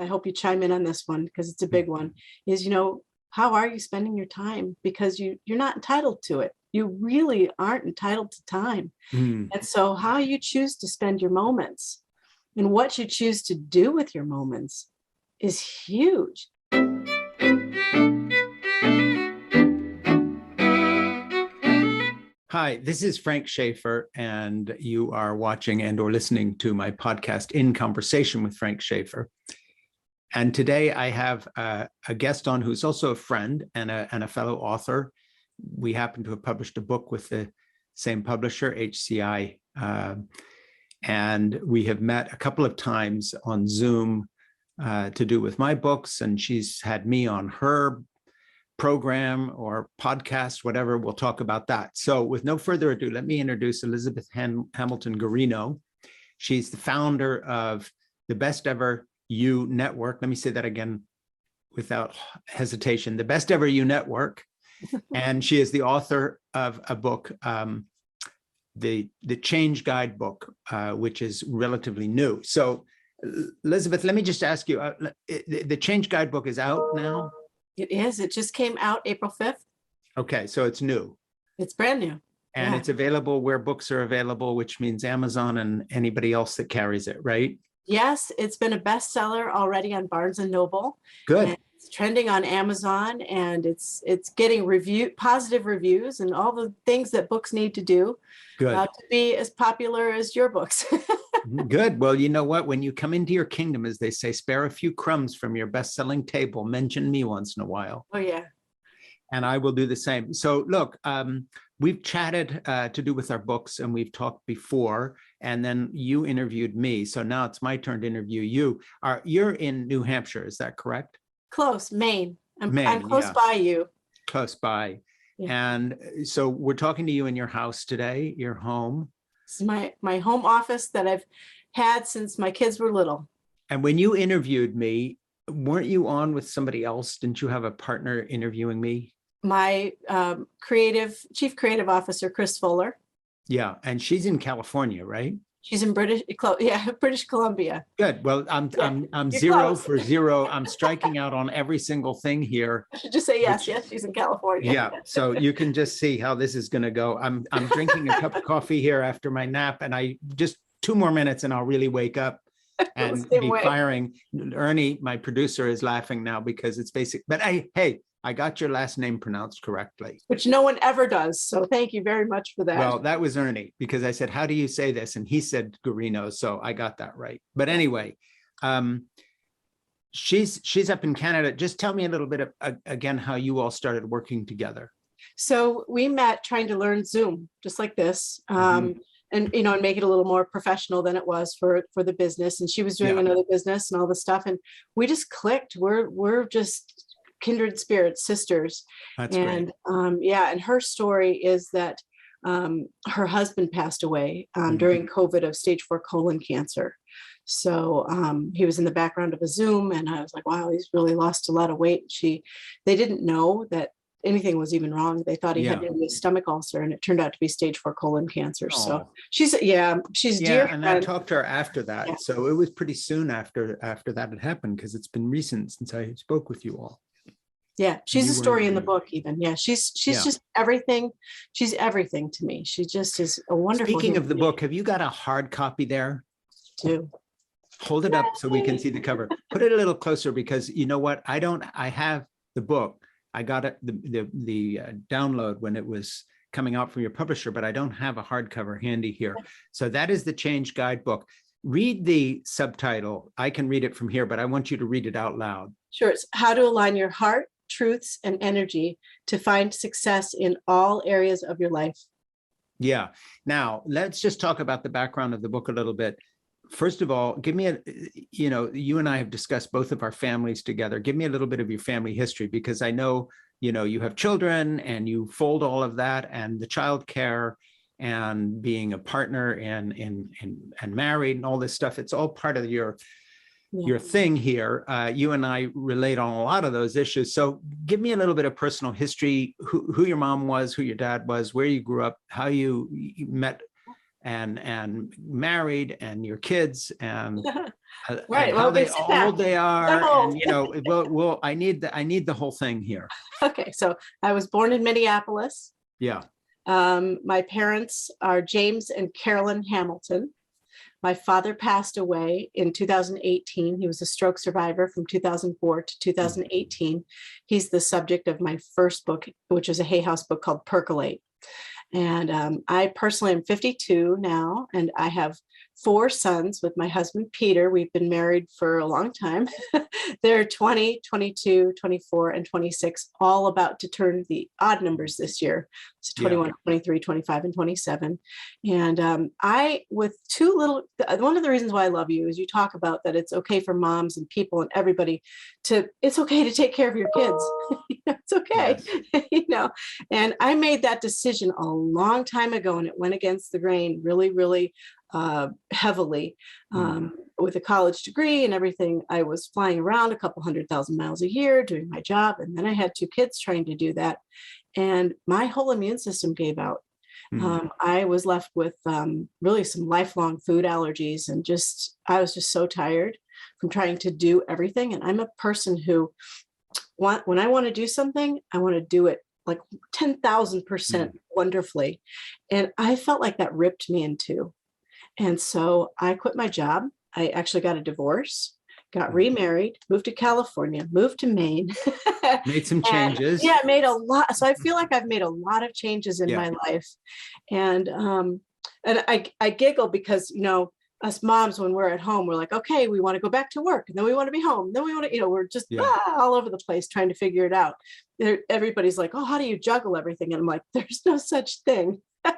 I hope you chime in on this one because it's a big one, is, how are you spending your time? Because you're not entitled to it. You really aren't entitled to time. Mm. And so how you choose to spend your moments and what you choose to do with your moments is huge. Hi, this is Frank Schaeffer, and you are watching and or listening to my podcast, In Conversation with Frank Schaeffer. And today I have a guest on who's also a friend and a fellow author. We happen to have published a book with the same publisher, HCI, and we have met a couple of times on Zoom to do with my books, and she's had me on her program or podcast, whatever. We'll talk about that. So with no further ado, let me introduce Elizabeth Hamilton-Guarino. She's the founder of the Best Ever You Network. Let me say that again without hesitation. The Best Ever You Network. And she is the author of a book, the Change Guidebook, which is relatively new. So Elizabeth, let me just ask you, the Change Guidebook is out now? It is. It just came out April 5th. Okay, so it's new. It's brand new. And Yeah. it's available where books are available, which means Amazon and anybody else that carries it, right? Yes, it's been a bestseller already on Barnes and Noble. Good. And it's trending on Amazon, and it's getting positive reviews and all the things that books need to do Good. to be as popular as your books. Good. Well, you know what? When you come into your kingdom, as they say, spare a few crumbs from your best-selling table. Mention me once in a while. Oh, yeah. And I will do the same. So look, we've chatted to do with our books, and we've talked before, and then you interviewed me. So now it's my turn to interview you. You're in New Hampshire, is that correct? Close, Maine. Maine, I'm close by you. Close by. Yeah. And so we're talking to you in your house today, your home. It's my home office that I've had since my kids were little. And when you interviewed me, weren't you on with somebody else? Didn't you have a partner interviewing me? My chief creative officer, Chris Fuller. Yeah, and she's in California, right? She's in British Columbia. Good. Well, I'm You're zero close. for zero. I'm striking out on every single thing here. I should just say yes. Yes, she's in California. Yeah. So you can just see how this is going to go. I'm drinking a cup of coffee here after my nap, and I just 2 more minutes and I'll really wake up and be firing. Ernie, my producer, is laughing now because it's basic. But hey, I got your last name pronounced correctly. Which no one ever does. So thank you very much for that. Well, that was Ernie, because I said, how do you say this? And he said Guarino. So I got that right. But anyway, she's up in Canada. Just tell me a little bit again, how you all started working together. So we met trying to learn Zoom, just like this. And make it a little more professional than it was for the business. And she was doing another business and all this stuff. And we just clicked. We're just kindred spirits, sisters. That's great. And her story is that her husband passed away during COVID of stage 4 colon cancer. So he was in the background of a Zoom, and I was like, wow, he's really lost a lot of weight. They didn't know that anything was even wrong. They thought he had maybe a stomach ulcer, and it turned out to be stage 4 colon cancer. Oh. So she's dear. And I talked to her after that. Yeah. So it was pretty soon after that had happened, because it's been recent since I spoke with you all. Yeah, she's a story in the book even. Yeah, she's just everything. She's everything to me. She just is a wonderful. Speaking of the book, have you got a hard copy there? Too. Hold it up so we can see the cover. Put it a little closer, because you know what? I have the book. I got it, the download when it was coming out from your publisher, but I don't have a hardcover handy here. So that is the Change Guidebook. Read the subtitle. I can read it from here, but I want you to read it out loud. Sure. It's how to align your heart, truths, and energy to find success in all areas of your life. Yeah. Now, let's just talk about the background of the book a little bit. First of all, give me you and I have discussed both of our families together. Give me a little bit of your family history, because I know, you have children and you fold all of that, and the childcare and being a partner and married and all this stuff. It's all part of your thing here. You and I relate on a lot of those issues. So give me a little bit of personal history, who your mom was, who your dad was, where you grew up, how you met and married and your kids and Right. and Well, how old they are. No. And, well, I need the whole thing here. Okay. So I was born in Minneapolis. Yeah. My parents are James and Carolyn Hamilton. My father passed away in 2018. He was a stroke survivor from 2004 to 2018. He's the subject of my first book, which is a Hay House book called Percolate. And I personally am 52 now, and I have 4 sons with my husband, Peter. We've been married for a long time. They're 20, 22, 24, and 26, all about to turn the odd numbers this year. So 21, 23, 25, and 27. And with 2 little, one of the reasons why I love you is you talk about that it's okay for moms and people and everybody it's okay to take care of your kids. It's okay, yes. And I made that decision a long time ago, and it went against the grain really, really heavily. With a college degree and everything, I was flying around a couple 100,000 miles a year doing my job. And then I had 2 kids trying to do that. And my whole immune system gave out. I was left with really some lifelong food allergies, and I was just so tired from trying to do everything. And I'm a person who when I want to do something, I want to do it like 10,000% wonderfully. And I felt like that ripped me in 2. And so I quit my job. I actually got a divorce, got remarried, moved to California, moved to Maine. Made some changes. Yeah, I made a lot. So I feel like I've made a lot of changes in my life. And I giggle because, us moms, when we're at home, we're like, okay, we want to go back to work, and then we want to be home. Then we want to, we're just all over the place trying to figure it out. Everybody's like, oh, how do you juggle everything? And I'm like, there's no such thing. I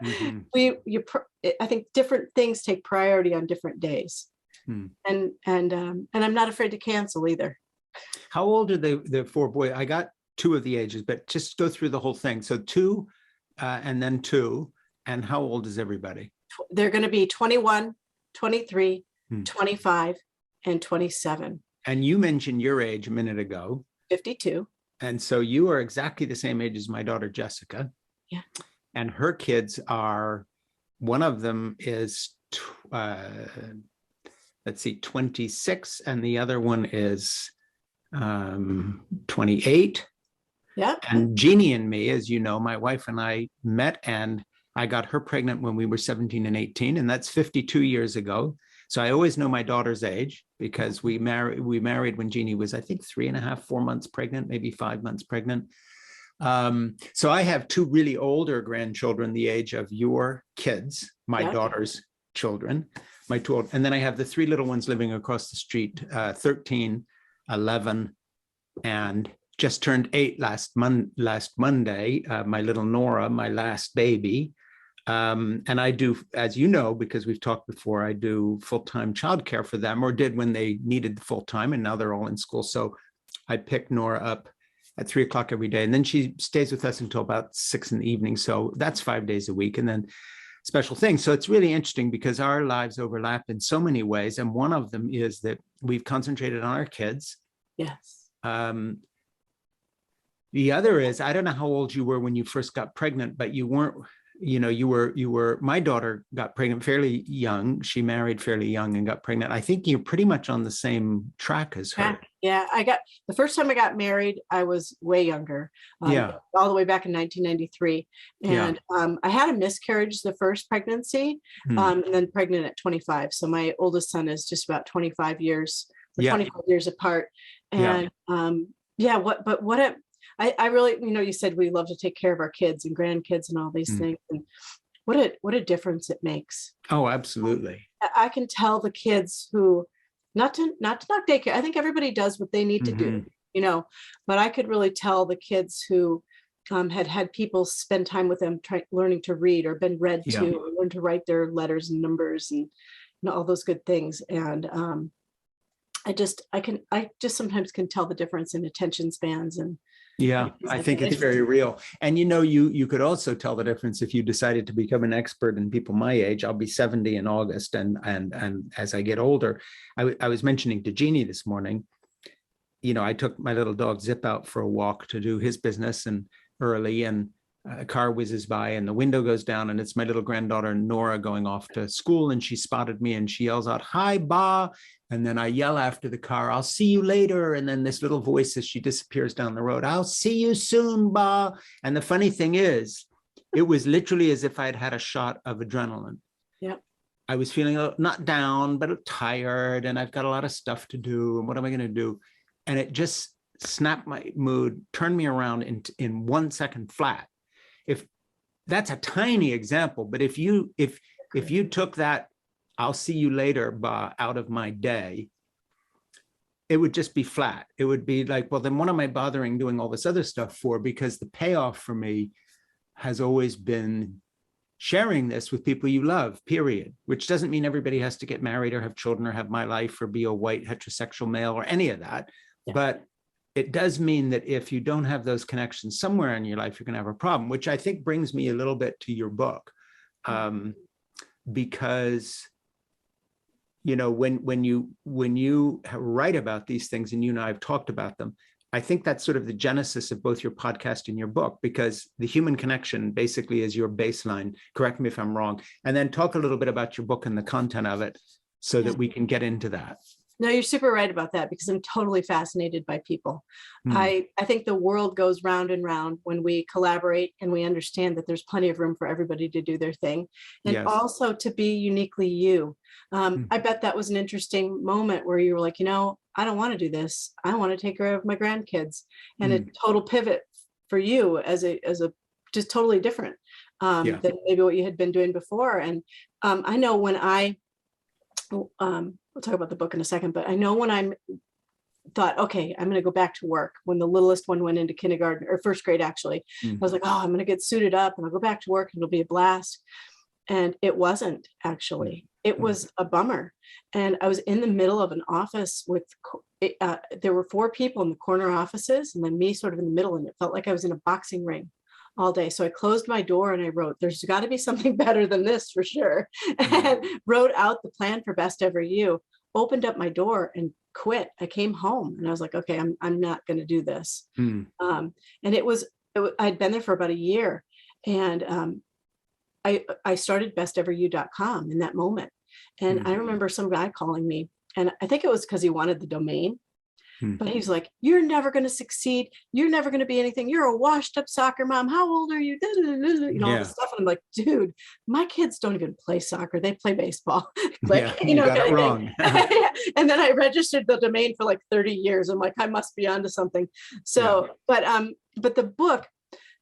think different things take priority on different days. And I'm not afraid to cancel either. How old are the 4 boys? I got 2 of the ages, but just go through the whole thing. So 2 and then 2. And how old is everybody? They're going to be 21, 23, 25, and 27. And you mentioned your age a minute ago. 52. And so you are exactly the same age as my daughter, Jessica. Yeah. And her kids one of them is, 26, and the other one is 28. Yeah. And Jeannie and me, as you know, my wife and I met, and I got her pregnant when we were 17 and 18, and that's 52 years ago. So I always know my daughter's age because we married when Jeannie was, I think, 3.5, 4 months pregnant, maybe 5 months pregnant. So I have 2 really older grandchildren, the age of your kids, my daughter's children, and then I have the 3 little ones living across the street, 13, 11, and just turned 8 last Monday, my little Nora, my last baby. And I do, as you know, because we've talked before, I do full-time childcare for them, or did when they needed full-time, and now they're all in school. So I pick Nora up at 3 o'clock every day, and then she stays with us until about 6 in the evening. So that's 5 days a week, and then special things. So it's really interesting because our lives overlap in so many ways. And one of them is that we've concentrated on our kids. Yes. The other is, I don't know how old you were when you first got pregnant, but you weren't, my daughter got pregnant fairly young. She married fairly young and got pregnant. I think you're pretty much on the same track as her. Yeah. The first time I got married, I was way younger. All the way back in 1993. And I had a miscarriage the first pregnancy, and then pregnant at 25. So my oldest son is just about 25 years, 25 years apart. And I really, you said we love to take care of our kids and grandkids and all these things. And what a difference it makes. Oh, absolutely. I can tell the kids who, not to knock daycare. I think everybody does what they need to do, but I could really tell the kids who had people spend time with them, learning to read or been read to, or learn to write their letters and numbers and all those good things. And I just sometimes can tell the difference in attention spans. And I think it's very real. And you could also tell the difference if you decided to become an expert in people my age. I'll be 70 in August, and as I get older, I was mentioning to Jeannie this morning, I took my little dog Zip out for a walk to do his business and early, and a car whizzes by and the window goes down, and it's my little granddaughter Nora going off to school, and she spotted me and she yells out, "Hi, Ba." And then I yell after the car, "I'll see you later." And then this little voice as she disappears down the road, "I'll see you soon, Ba." And the funny thing is, it was literally as if I had had a shot of adrenaline. Yep. I was feeling not down, but tired, and I've got a lot of stuff to do. And what am I going to do? And it just snapped my mood, turned me around in 1 second flat. If that's a tiny example, but if you took that "I'll see you later" out of my day, it would just be flat. It would be like, well, then what am I bothering doing all this other stuff for? Because the payoff for me has always been sharing this with people you love, period. Which doesn't mean everybody has to get married or have children or have my life or be a white heterosexual male or any of that. Yeah. But it does mean that if you don't have those connections somewhere in your life, you're going to have a problem, which I think brings me a little bit to your book. Because, you know, when you write about these things, and you and I have talked about them, I think that's sort of the genesis of both your podcast and your book, because the human connection basically is your baseline. Correct me if I'm wrong. And then talk a little bit about your book and the content of it so that we can get into that. No, you're super right about that, because I'm totally fascinated by people. I think the world goes round and round when we collaborate and we understand that there's plenty of room for everybody to do their thing, and also to be uniquely you. I bet that was an interesting moment where you were like, you know, I don't want to do this. I want to take care of my grandkids, and a total pivot for you as a just totally different than maybe what you had been doing before. And I know when we'll talk about the book in a second, but I know when I thought, okay, I'm going to go back to work, when the littlest one went into kindergarten or first grade, actually, I was like, oh, I'm going to get suited up and I'll go back to work and it'll be a blast. And it wasn't actually. It was a bummer. And I was in the middle of an office with, there were 4 people in the corner offices and then me sort of in the middle, and it felt like I was in a boxing ring all day. So I closed my door and I wrote, there's got to be something better than this for sure. And wrote out the plan for Best Ever You, opened up my door and quit. I came home and I was like, okay, I'm not going to do this. And I'd been there for about a year, and I started besteveryou.com in that moment. And I remember some guy calling me, and I think it was because he wanted the domain. But he's like, you're never going to succeed. You're never going to be anything. You're a washed up soccer mom. How old are you? You know, all this stuff. And I'm like, dude, my kids don't even play soccer. They play baseball. You got it wrong. And then I registered the domain for like 30 years. I'm like, I must be onto something. So, but the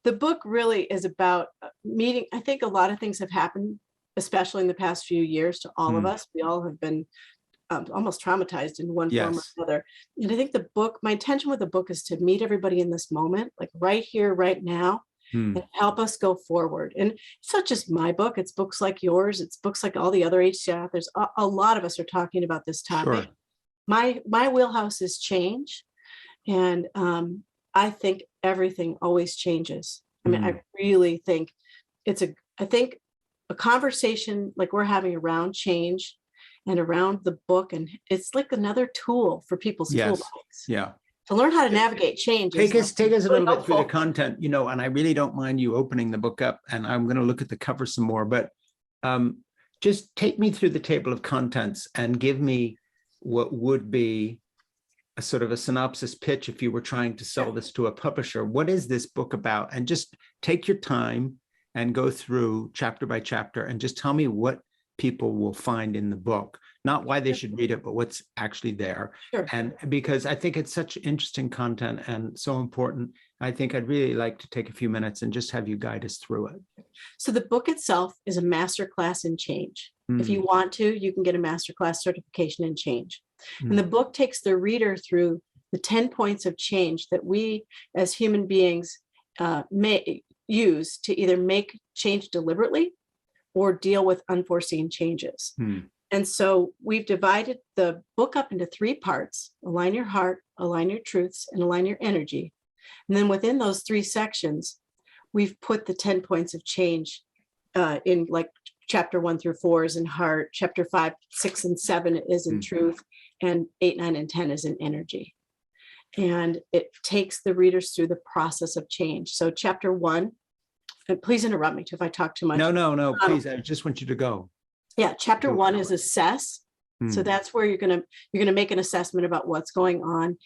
book really is about meeting. I think a lot of things have happened, especially in the past few years, to all of us. We all have been almost traumatized in one form or another. And I think the book, my intention with the book is to meet everybody in this moment, like right here, right now, and help us go forward. And it's not just my book, it's books like yours, it's books like all the other HC authors. A lot of us are talking about this topic. Sure. My wheelhouse is change. And I think everything always changes. I mean, I really think I think a conversation like we're having around change and around the book, and it's like another tool for people's toolbox. To learn how to navigate change. Take us a little bit through the content, you know, and I really don't mind you opening the book up, and I'm going to look at the cover some more, but just take me through the table of contents and give me what would be a sort of a synopsis pitch if you were trying to sell this to a publisher. What is this book about? And just take your time and go through chapter by chapter and just tell me what people will find in the book, not why they should read it, but what's actually there. Sure. And because I think it's such interesting content and so important, I think I'd really like to take a few minutes and just have you guide us through it. So the book itself is a masterclass in change. If you want to, you can get a masterclass certification in change. And the book takes the reader through the 10 points of change that we as human beings may use to either make change deliberately or deal with unforeseen changes. And so we've divided the book up into 3 parts: align your heart, align your truths, and align your energy. And then within those 3 sections, we've put the 10 points of change in, like chapter 1 through 4 is in heart, chapter 5, 6, and 7 is in truth, and 8, 9, and 10 is in energy. And it takes the readers through the process of change. So chapter 1 please interrupt me too if I talk too much. No, please. I just want you to go. Yeah, chapter Go 1 for is it. assess. So Hmm. that's where you're gonna make an assessment about what's going on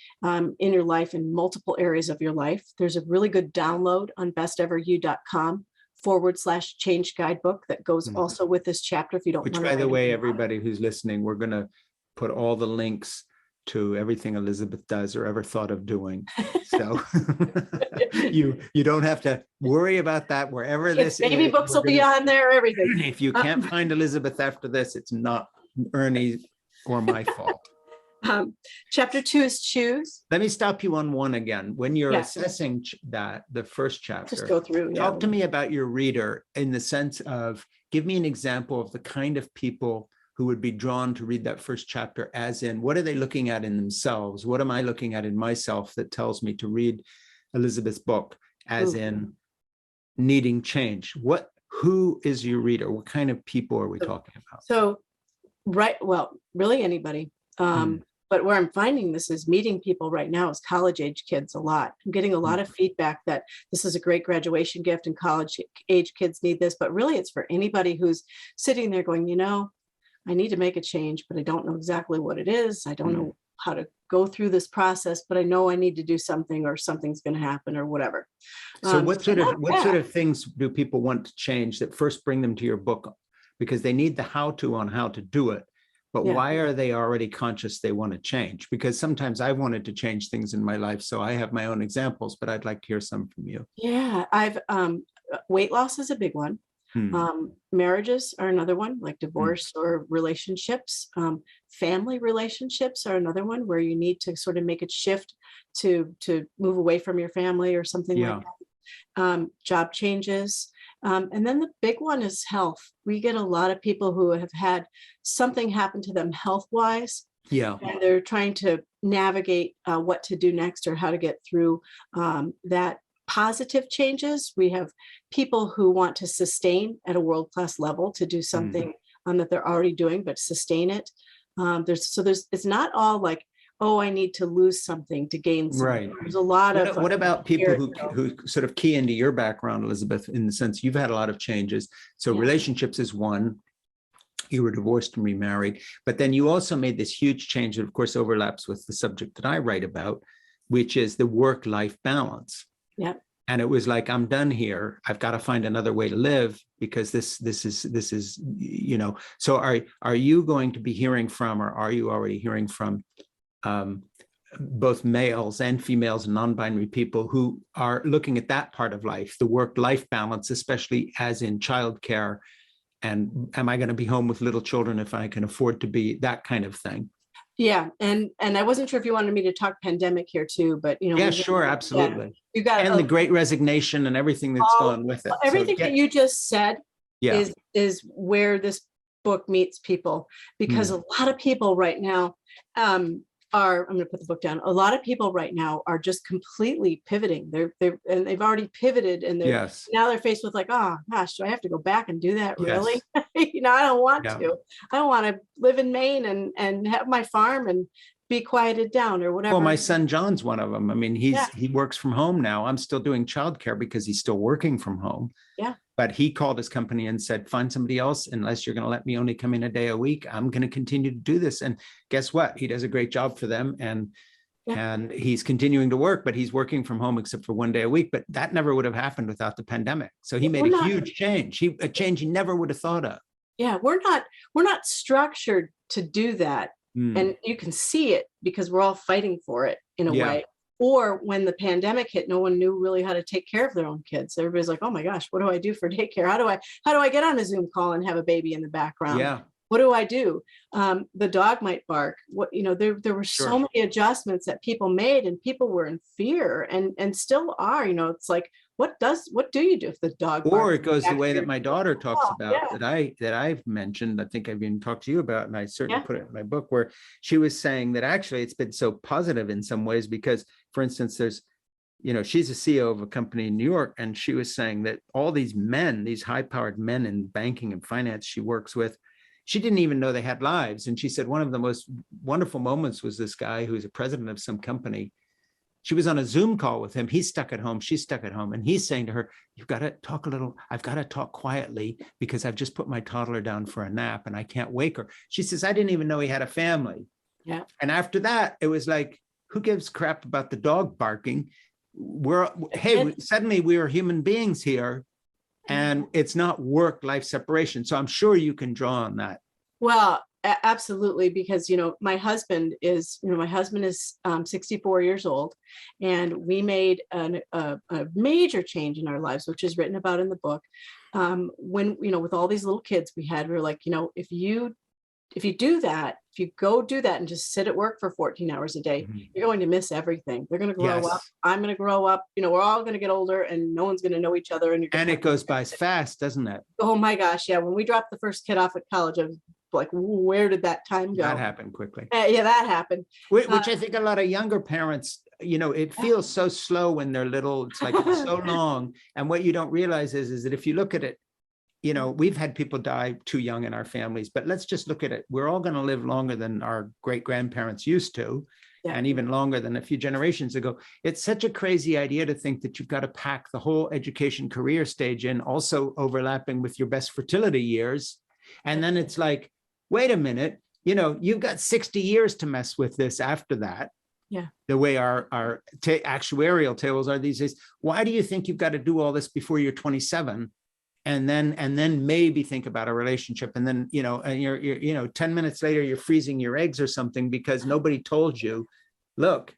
in your life in multiple areas of your life. There's a really good download on besteveryou.com/change guidebook that goes Hmm. also with this chapter if you don't Which, want to by the write way, it down. everybody who's listening, we're going to put all the links to everything Elizabeth does or ever thought of doing. So you don't have to worry about that wherever Kids' this baby is. books We're will be gonna- on there, everything. If you can't find Elizabeth after this, it's not Ernie or my fault. Chapter 2 is choose. Let me stop you on one again. When you're Yeah. assessing the first Just chapter, go through. Yeah. talk to me about your reader in the sense of, give me an example of the kind of people who would be drawn to read that first chapter, as in, what are they looking at in themselves? What am I looking at in myself that tells me to read Elizabeth's book, as in needing change? Who is your reader? What kind of people are we talking about? So, well, really anybody. But where I'm finding this is meeting people right now is college age kids a lot. I'm getting a lot of feedback that this is a great graduation gift and college age kids need this, but really it's for anybody who's sitting there going, I need to make a change, but I don't know exactly what it is. I don't know how to go through this process, but I know I need to do something or something's going to happen or whatever. So what sort of things do people want to change that first bring them to your book? Because they need the how-to on how to do it. But why are they already conscious they want to change? Because sometimes I've wanted to change things in my life, so I have my own examples, but I'd like to hear some from you. Yeah, weight loss is a big one. Marriages are another one, like divorce or relationships. Family relationships are another one where you need to sort of make a shift to move away from your family or something like that. Job changes. And then the big one is health. We get a lot of people who have had something happen to them health-wise. Yeah. And they're trying to navigate what to do next or how to get through that. Positive changes. We have people who want to sustain at a world-class level to do something that they're already doing, but sustain it. It's not all like, oh, I need to lose something to gain something. Right. There's a lot of. What about people who sort of key into your background, Elizabeth, in the sense you've had a lot of changes. So relationships is one. You were divorced and remarried, but then you also made this huge change that, of course, overlaps with the subject that I write about, which is the work-life balance. Yeah. And it was like, I'm done here. I've got to find another way to live because this is, so are you going to be hearing from, or are you already hearing from both males and females and non-binary people who are looking at that part of life, the work-life balance, especially as in childcare, and am I going to be home with little children if I can afford to be, that kind of thing? Yeah, and I wasn't sure if you wanted me to talk pandemic here too, but yeah, sure, absolutely. You got and the Great Resignation and everything that's gone with it. Everything that you just said is where this book meets people, because a lot of people right now I'm going to put the book down. A lot of people right now are just completely pivoting. They've already pivoted, and now they're faced with like, oh gosh, do I have to go back and do that? Really? I don't want to. I don't want to live in Maine and have my farm and be quieted down or whatever. Well, my son John's one of them. I mean, he works from home now. I'm still doing childcare because he's still working from home. Yeah. But he called his company and said, find somebody else. Unless you're going to let me only come in a day a week, I'm going to continue to do this. And guess what? He does a great job for them. And he's continuing to work, but he's working from home except for one day a week. But that never would have happened without the pandemic. So he made a huge change. A change he never would have thought of. Yeah, we're not structured to do that. And you can see it because we're all fighting for it in a way. Or when the pandemic hit, no one knew really how to take care of their own kids. Everybody's like, oh my gosh, what do I do for daycare? How do I get on a Zoom call and have a baby in the background? Yeah. What do I do? The dog might bark. There were so many adjustments that people made, and people were in fear and still are. It's like, what do you do if the dog barks? Or it goes the way that my daughter talks about, that I've mentioned. I think I've even talked to you about, and I certainly put it in my book, where she was saying that actually it's been so positive in some ways because, for instance, there's, she's a CEO of a company in New York, and she was saying that all these men, these high-powered men in banking and finance she works with, she didn't even know they had lives. And she said one of the most wonderful moments was this guy who's a president of some company She was on a Zoom call with him. He's stuck at home. She's stuck at home. And he's saying to her, you've got to talk a little. I've got to talk quietly because I've just put my toddler down for a nap and I can't wake her. She says, I didn't even know he had a family. Yeah. And after that, it was like, who gives crap about the dog barking? Suddenly we are human beings here, and it's not work-life separation. So I'm sure you can draw on that. Well, absolutely, because my husband is 64 years old, and we made a major change in our lives, which is written about in the book. When with all these little kids we were like, if you do that, if you go do that and just sit at work for 14 hours a day, you're going to miss everything. They're going to grow up. I'm going to grow up. We're all going to get older, and no one's going to know each other. And it goes by fast, doesn't it? Oh my gosh, yeah. When we dropped the first kid off at college, I was like, where did that time go? That happened quickly. Yeah, that happened. Which I think a lot of younger parents, it feels so slow when they're little. It's like it's so long. And what you don't realize is that if you look at it, we've had people die too young in our families, but let's just look at it. We're all going to live longer than our great grandparents used to, and even longer than a few generations ago. It's such a crazy idea to think that you've got to pack the whole education career stage in, also overlapping with your best fertility years. And then it's like, wait a minute, you've got 60 years to mess with this after that. Yeah. The way our actuarial tables are these days. Why do you think you've got to do all this before you're 27? And then maybe think about a relationship, and then and you're 10 minutes later you're freezing your eggs or something because nobody told you, look,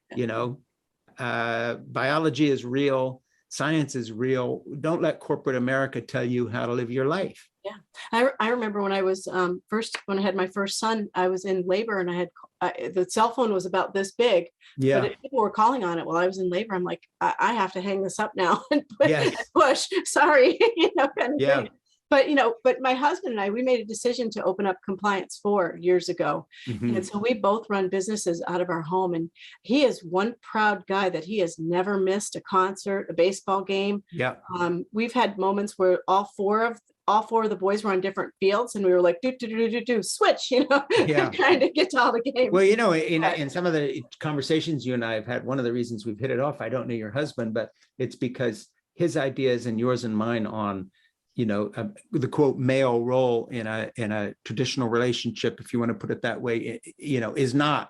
biology is real, science is real. Don't let corporate America tell you how to live your life. Yeah, I remember when I was when I had my first son, I was in labor, and I had the cell phone was about this big. Yeah, but people were calling on it while I was in labor. I'm like, I have to hang this up now and push. Sorry, kind of thing. But my husband and I, we made a decision to open up Compliance 4 years ago. And so we both run businesses out of our home. And he is one proud guy that he has never missed a concert, a baseball game. Yeah. We've had moments where all four of the boys were on different fields, and we were like, do switch, trying to get to all the games. Well, in some of the conversations you and I have had, one of the reasons we've hit it off, I don't know your husband, but it's because his ideas and yours and mine on the quote male role in a traditional relationship, if you want to put it that way, is not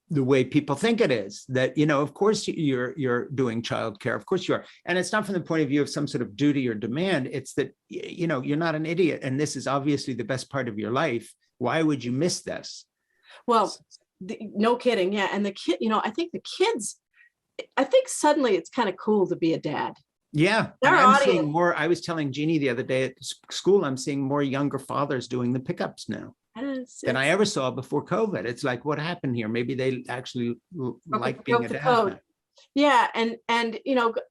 the way people think it is. That of course you're doing childcare, of course you are, and it's not from the point of view of some sort of duty or demand. It's that you're not an idiot, and this is obviously the best part of your life. Why would you miss this? Well, no kidding, yeah. And the kid, I think the kids, I think suddenly it's kind of cool to be a dad. Yeah, I'm seeing more. I was telling Jeannie the other day at school, I'm seeing more younger fathers doing the pickups now than I ever saw before COVID. It's like, what happened here? Maybe they actually like being a dad. Yeah, and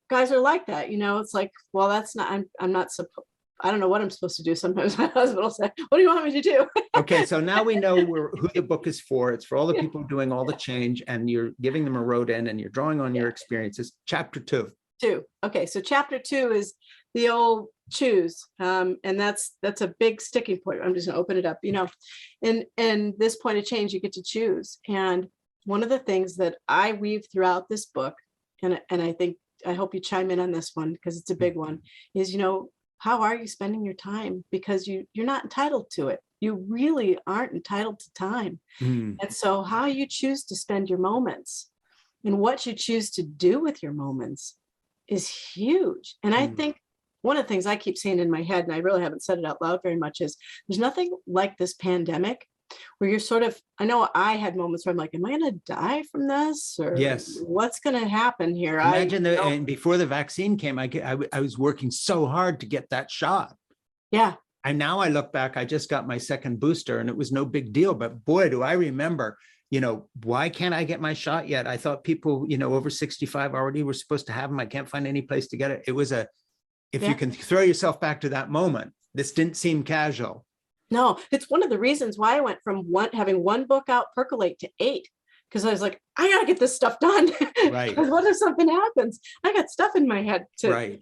guys are like that. It's like, well, that's not. I'm not supposed. I don't know what I'm supposed to do. Sometimes my husband will say, "What do you want me to do?" Okay, so now we know who the book is for. It's for all the people doing all the change, and you're giving them a road in, and you're drawing on your experiences. Chapter 2. Okay, so chapter 2 is the old choose, and that's a big sticking point. I'm just gonna open it up. In this point of change, you get to choose. And one of the things that I weave throughout this book, and I hope you chime in on this one because it's a big one, is how are you spending your time? Because you're not entitled to it. You really aren't entitled to time. And so how you choose to spend your moments and what you choose to do with your moments is huge. And I think one of the things I keep saying in my head, and I really haven't said it out loud very much, is there's nothing like this pandemic where you're sort of, I know I had moments where I'm like, am I going to die from this? Or what's going to happen here? Imagine and before the vaccine came, I was working so hard to get that shot. Yeah. And now I look back, I just got my second booster and it was no big deal, but boy, do I remember, why can't I get my shot yet? I thought people, over 65 already were supposed to have them. I can't find any place to get it. It was if you can throw yourself back to that moment, this didn't seem casual. No, it's one of the reasons why I went from having one book out, Percolate, to 8, because I was like, I got to get this stuff done. Right. What if something happens? I got stuff in my head to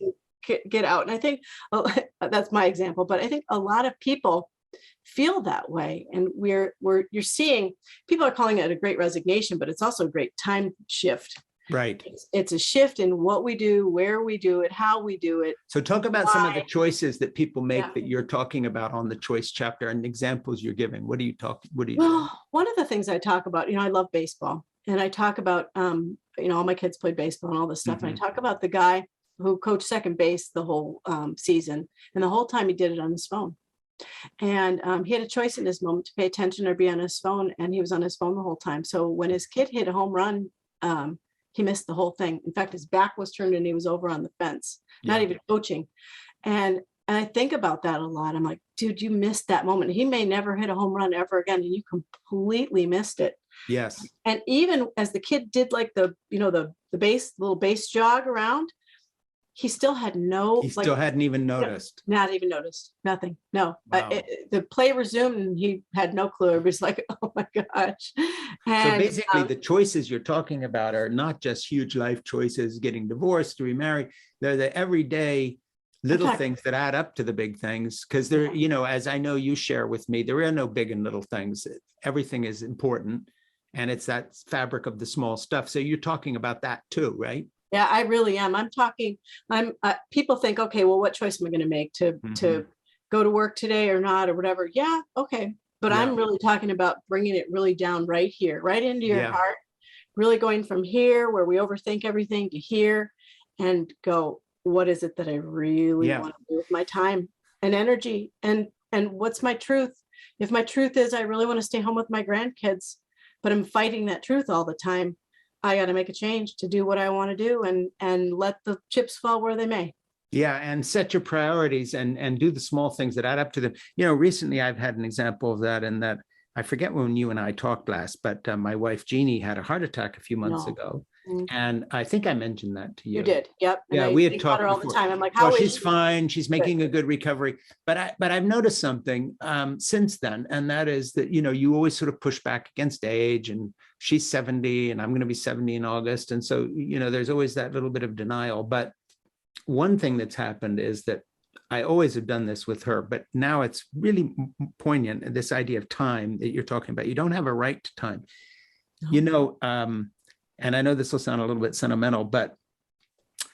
get out. And I think that's my example, but I think a lot of people feel that way. And you're seeing, people are calling it a great resignation, but it's also a great time shift. Right. It's a shift in what we do, where we do it, how we do it. So talk about some of the choices that people make Yeah. that you're talking about on the choice chapter and examples you're giving. What do you do? Well, one of the things I talk about, I love baseball, and I talk about, all my kids played baseball and all this stuff. And I talk about the guy who coached second base the whole season, and the whole time he did it on his phone. And he had a choice in his moment to pay attention or be on his phone, and he was on his phone the whole time. So when his kid hit a home run, he missed the whole thing. In fact, his back was turned and he was over on the fence, not even coaching. And I think about that a lot. I'm like, dude, you missed that moment. He may never hit a home run ever again, and you completely missed it. Yes. And even as the kid did like the little base jog around, he still had He still hadn't even noticed. Not even noticed. Nothing. No. Wow. The play resumed and he had no clue. It was like, oh my gosh. And, so basically the choices you're talking about are not just huge life choices, getting divorced, to remarry. They're the everyday little things that add up to the big things. Because they're, as I know you share with me, there are no big and little things. Everything is important. And it's that fabric of the small stuff. So you're talking about that too, right? Yeah, I really am. People think, okay, well, what choice am I going to make to go to work today or not or whatever? Yeah. Okay. But I'm really talking about bringing it really down right here, right into your heart, really going from here where we overthink everything to here and go, what is it that I really want to do with my time and energy? And what's my truth? If my truth is I really want to stay home with my grandkids, but I'm fighting that truth all the time, I got to make a change to do what I want to do and let the chips fall where they may. Yeah. And set your priorities and do the small things that add up to them. Recently I've had an example of that, and that I forget when you and I talked last, but my wife, Jeannie, had a heart attack a few months ago. And I think I mentioned that to you. You did. Yep. And we had talked all before. the time. I'm like, how is she's she? fine. She's making a good recovery. But I've noticed something since then. And that is that, you always sort of push back against age, and she's 70 and I'm going to be 70 in August. And so, there's always that little bit of denial. But one thing that's happened is that I always have done this with her, but now it's really poignant. This idea of time that you're talking about. You don't have a right to time. And I know this will sound a little bit sentimental, but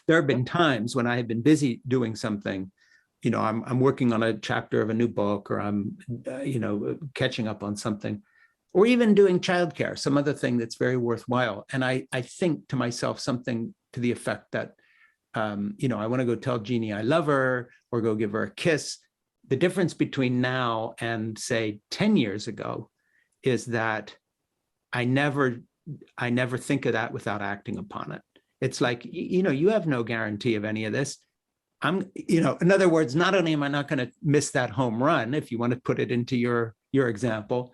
there have been times when I have been busy doing something. I'm working on a chapter of a new book, or I'm, catching up on something, or even doing childcare, some other thing that's very worthwhile. And I think to myself something to the effect that, I want to go tell Jeannie I love her, or go give her a kiss. The difference between now and say 10 years ago is that I never think of that without acting upon it. It's like, you have no guarantee of any of this. In other words, not only am I not going to miss that home run, if you want to put it into your example,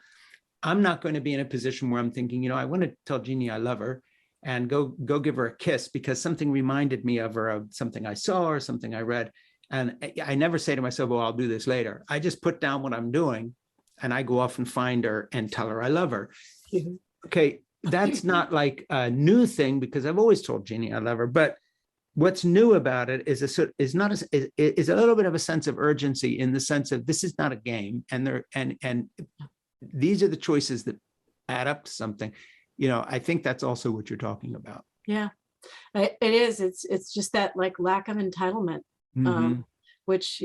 I'm not going to be in a position where I'm thinking, I want to tell Jeannie I love her and go give her a kiss because something reminded me of her, of something I saw or something I read. And I never say to myself, well, I'll do this later. I just put down what I'm doing and I go off and find her and tell her I love her. Okay. That's not like a new thing, because I've always told Jeannie I love her. But what's new about it is a little bit of a sense of urgency, in the sense of this is not a game, and these are the choices that add up to something. I think that's also what you're talking about. Yeah, it is. It's just that like lack of entitlement, which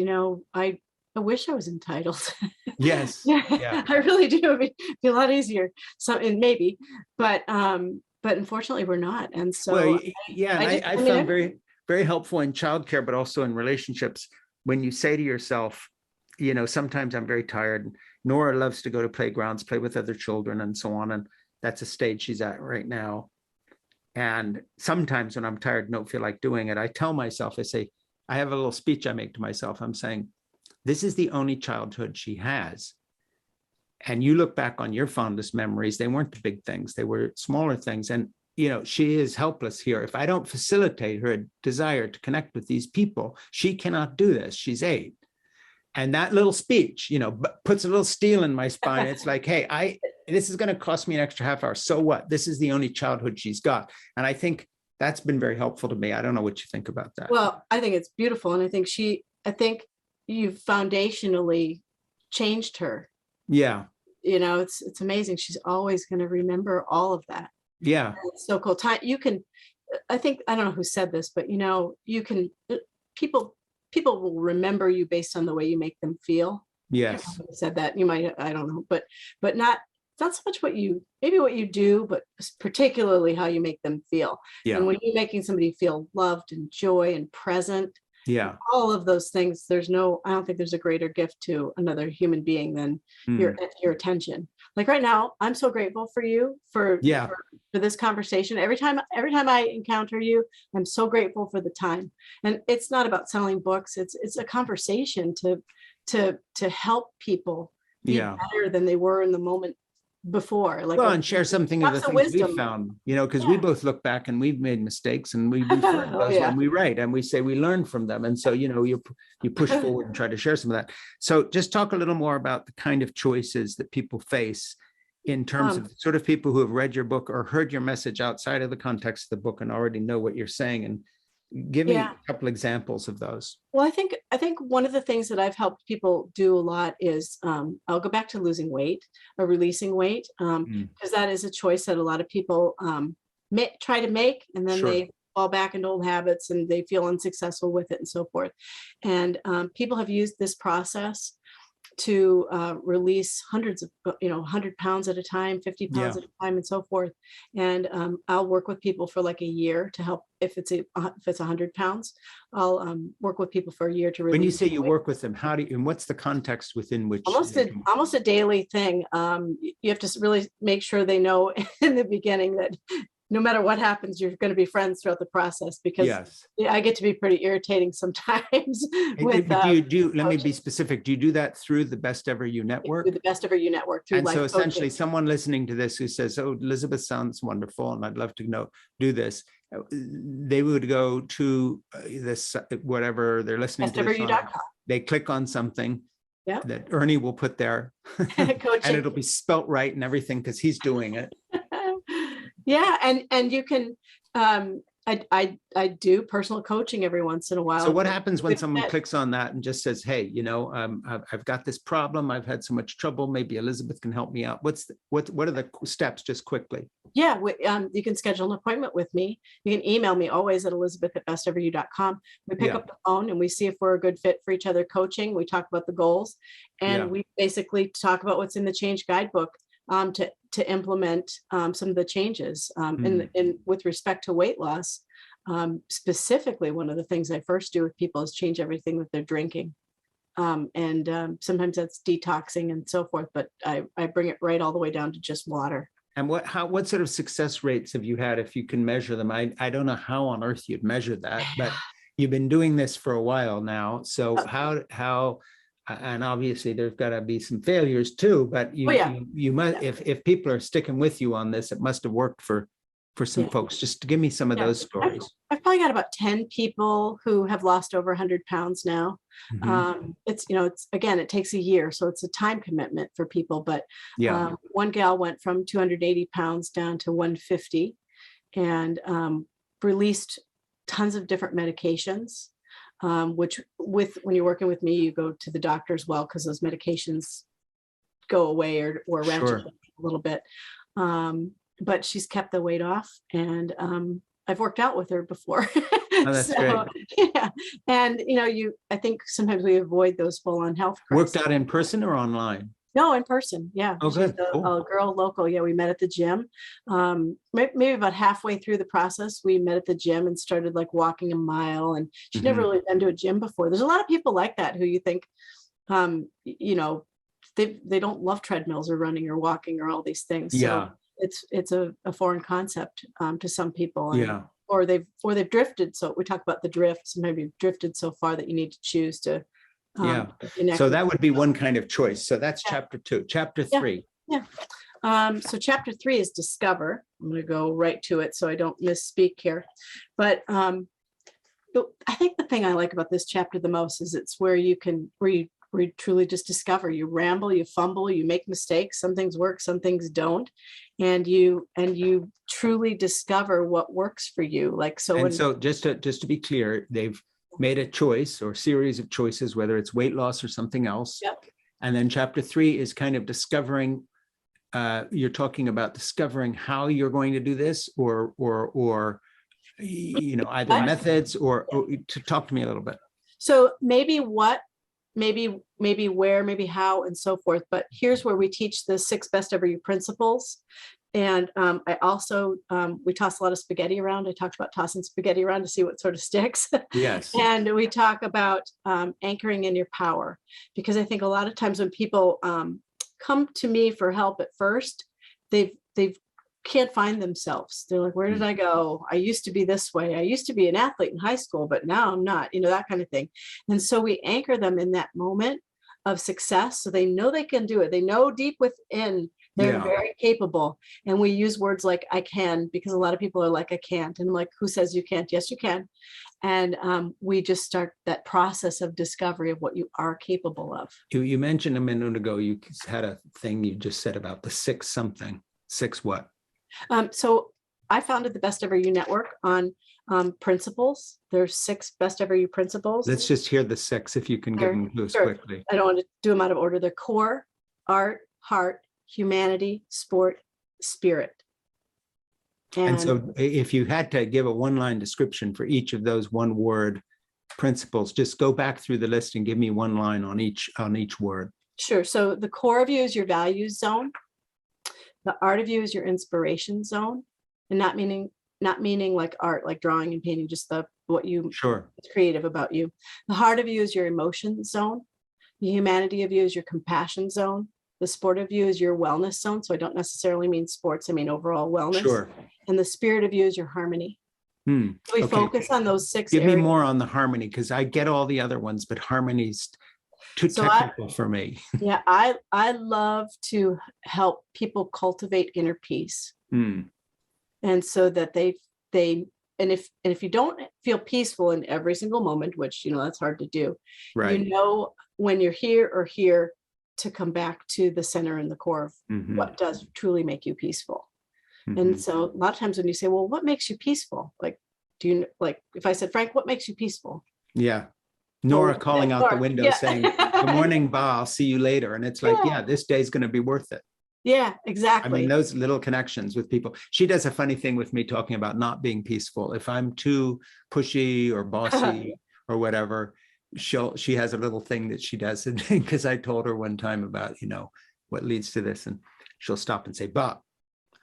I wish I was entitled. Yes. Yeah. I really do. It'd be a lot easier. So, and maybe, but unfortunately we're not. And so, I found very, very helpful in childcare, but also in relationships, when you say to yourself, sometimes I'm very tired. Nora loves to go to playgrounds, play with other children and so on. And that's a stage she's at right now. And sometimes when I'm tired and don't feel like doing it, I tell myself, I have a little speech I make to myself. I'm saying, this is the only childhood she has. And you look back on your fondest memories, they weren't the big things, they were smaller things. And, she is helpless here. If I don't facilitate her desire to connect with these people, she cannot do this. She's 8. And that little speech, puts a little steel in my spine. It's like, hey, this is going to cost me an extra half hour. So what? This is the only childhood she's got. And I think that's been very helpful to me. I don't know what you think about that. Well, I think it's beautiful. And I think you've foundationally changed her. Yeah. It's amazing. She's always going to remember all of that. Yeah. It's so cool. Time, you can, I think, I don't know who said this, but you can, people will remember you based on the way you make them feel. I don't Yes. know who said that. You might, I don't know, but not so much maybe what you do, but particularly how you make them feel. And Yeah. when you're making somebody feel loved and joy and present, Yeah. all of those things, I don't think there's a greater gift to another human being than your attention. Like right now, I'm so grateful for you Yeah. for this conversation. Every time I encounter you, I'm so grateful for the time. And it's not about selling books. It's a conversation to help people be Yeah. better than they were in the moment before. Like, Well, and share something of the lots of things we wisdom. found, because we Yeah. both look back and we've made mistakes, and we refer to Oh, those yeah. when we write, and we say we learn from them. And so, you push forward and try to share some of that. So just talk a little more about the kind of choices that people face in terms of the sort of people who have read your book or heard your message outside of the context of the book and already know what you're saying. And give me a couple examples of those. Well, I think one of the things that I've helped people do a lot is I'll go back to losing weight or releasing weight, because that is a choice that a lot of people try to make, and then Sure. they fall back into old habits and they feel unsuccessful with it and so forth. And people have used this process to release hundreds of, 100 pounds at a time, 50 pounds at a time, and so forth. And I'll work with people for like a year to help. If it's 100 pounds, I'll work with people for a year to release. When you say you work with them, how do you, and what's the context within which? Almost a daily thing. You have to really make sure they know in the beginning that no matter what happens, you're going to be friends throughout the process, because I get to be pretty irritating sometimes. With, let me be specific. Do you do that through the Best Ever You network? Through the Best Ever You network. And so essentially someone listening to this who says, oh, Elizabeth sounds wonderful and I'd love to do this. They would go to this, whatever they're listening to. BestEverYou.com. They click on something that Ernie will put there and it'll be spelt right and everything because he's doing it. Yeah, and you can. I do personal coaching every once in a while. So what happens when someone clicks on that and just says, "Hey, I've got this problem. I've had so much trouble. Maybe Elizabeth can help me out." What are the steps, just quickly? Yeah, you can schedule an appointment with me. You can email me always at elizabeth@besteveryou.com. We pick up the phone and we see if we're a good fit for each other. Coaching. We talk about the goals, and we basically talk about what's in the Change Guidebook. To implement some of the changes in with respect to weight loss. Specifically, one of the things I first do with people is change everything that they're drinking. And sometimes that's detoxing and so forth, but I bring it right all the way down to just water. And what sort of success rates have you had, if you can measure them? I don't know how on earth you'd measure that, but you've been doing this for a while now. So how and obviously there's got to be some failures too, but you must, if people are sticking with you on this, it must have worked for some folks. Just give me some of those stories. I've probably got about 10 people who have lost over 100 pounds now. It's again, it takes a year, so it's a time commitment for people, but one gal went from 280 pounds down to 150 and released tons of different medications. Which when you're working with me, you go to the doctor as well, because those medications go away or ratchet a little bit. But she's kept the weight off, and I've worked out with her before. Oh, that's great. Yeah, and I think sometimes we avoid those full-on health crises. Worked out in person or online? No, in person. Yeah. Oh, good. A girl local. Yeah, we met at the gym. Maybe about halfway through the process, we met at the gym and started like walking a mile. And she'd never really been to a gym before. There's a lot of people like that who you think, they don't love treadmills or running or walking or all these things. So it's a foreign concept to some people. And, or they've drifted. So we talk about the drift. Sometimes you've drifted so far that you need to choose to. So that would be one kind of choice. So that's chapter 2. Chapter 3. So chapter 3 is discover. I'm going to go right to it so I don't misspeak here. But I think the thing I like about this chapter the most is it's where you truly just discover. You ramble, you fumble, you make mistakes. Some things work, some things don't, and you truly discover what works for you. So just to be clear, they've made a choice or series of choices, whether it's weight loss or something else. And then chapter 3 is kind of discovering. You're talking about discovering how you're going to do this, or either methods or to talk to me a little bit. So maybe what, maybe where, maybe how, and so forth. But here's where we teach the 6 best ever you principles. And I also, we toss a lot of spaghetti around. I talked about tossing spaghetti around to see what sort of sticks. Yes. And we talk about anchoring in your power, because I think a lot of times when people come to me for help at first, they've can't find themselves. They're like, where did I go? I used to be this way. I used to be an athlete in high school, but now I'm not, that kind of thing. And so we anchor them in that moment of success. So they know they can do it. They know deep within they're very capable. And we use words like I can, because a lot of people are like, I can't. And I'm like, who says you can't? Yes, you can. And we just start that process of discovery of what you are capable of. You mentioned a minute ago, you had a thing you just said about the 6 something. 6 what? So I founded the Best Ever You Network on principles. There's 6 Best Ever You principles. Let's just hear the 6 if you can get them to us quickly. I don't want to do them out of order. They're core, art, heart, humanity, sport, spirit. And so if you had to give a 1-line description for each of those 1-word principles, just go back through the list and give me 1 line on each word. Sure. So the core of you is your values zone. The art of you is your inspiration zone, and not meaning like art, like drawing and painting, just what you creative about you. The heart of you is your emotion zone. The humanity of you is your compassion zone. The sport of you is your wellness zone. So I don't necessarily mean sports, I mean overall wellness. Sure. And the spirit of you is your harmony. So we focus on those 6 Give areas. me more on the harmony, because I get all the other ones, but harmony's too technical for me. Yeah, I love to help people cultivate inner peace. And so that they if you don't feel peaceful in every single moment, which that's hard to do, right? When you're here or here, to come back to the center and the core of what does truly make you peaceful. And so a lot of times when you say, well, what makes you peaceful? Like, if I said, Frank, what makes you peaceful? Yeah. Nora calling out the window saying, good morning, Ba, I'll see you later. And it's like, this day's going to be worth it. Yeah, exactly. I mean, those little connections with people. She does a funny thing with me talking about not being peaceful. If I'm too pushy or bossy or whatever, she has a little thing that she does. Because I told her one time about, what leads to this. And she'll stop and say, Ba.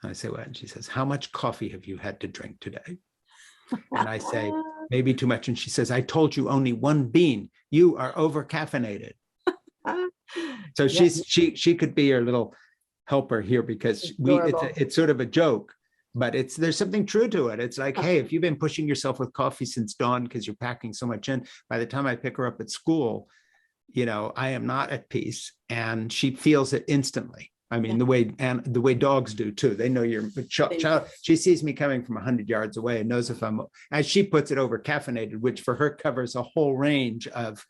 And I say, what? And she says, how much coffee have you had to drink today? And I say, maybe too much. And she says, I told you only 1 bean. You are over caffeinated. So she could be your little helper here, because it's sort of a joke, but there's something true to it. It's like, hey, if you've been pushing yourself with coffee since dawn because you're packing so much in, by the time I pick her up at school, I am not at peace, and she feels it instantly. I mean, the way dogs do too. They know you're child. She sees me coming from 100 yards away and knows if I'm, as she puts it, over caffeinated, which for her covers a whole range of,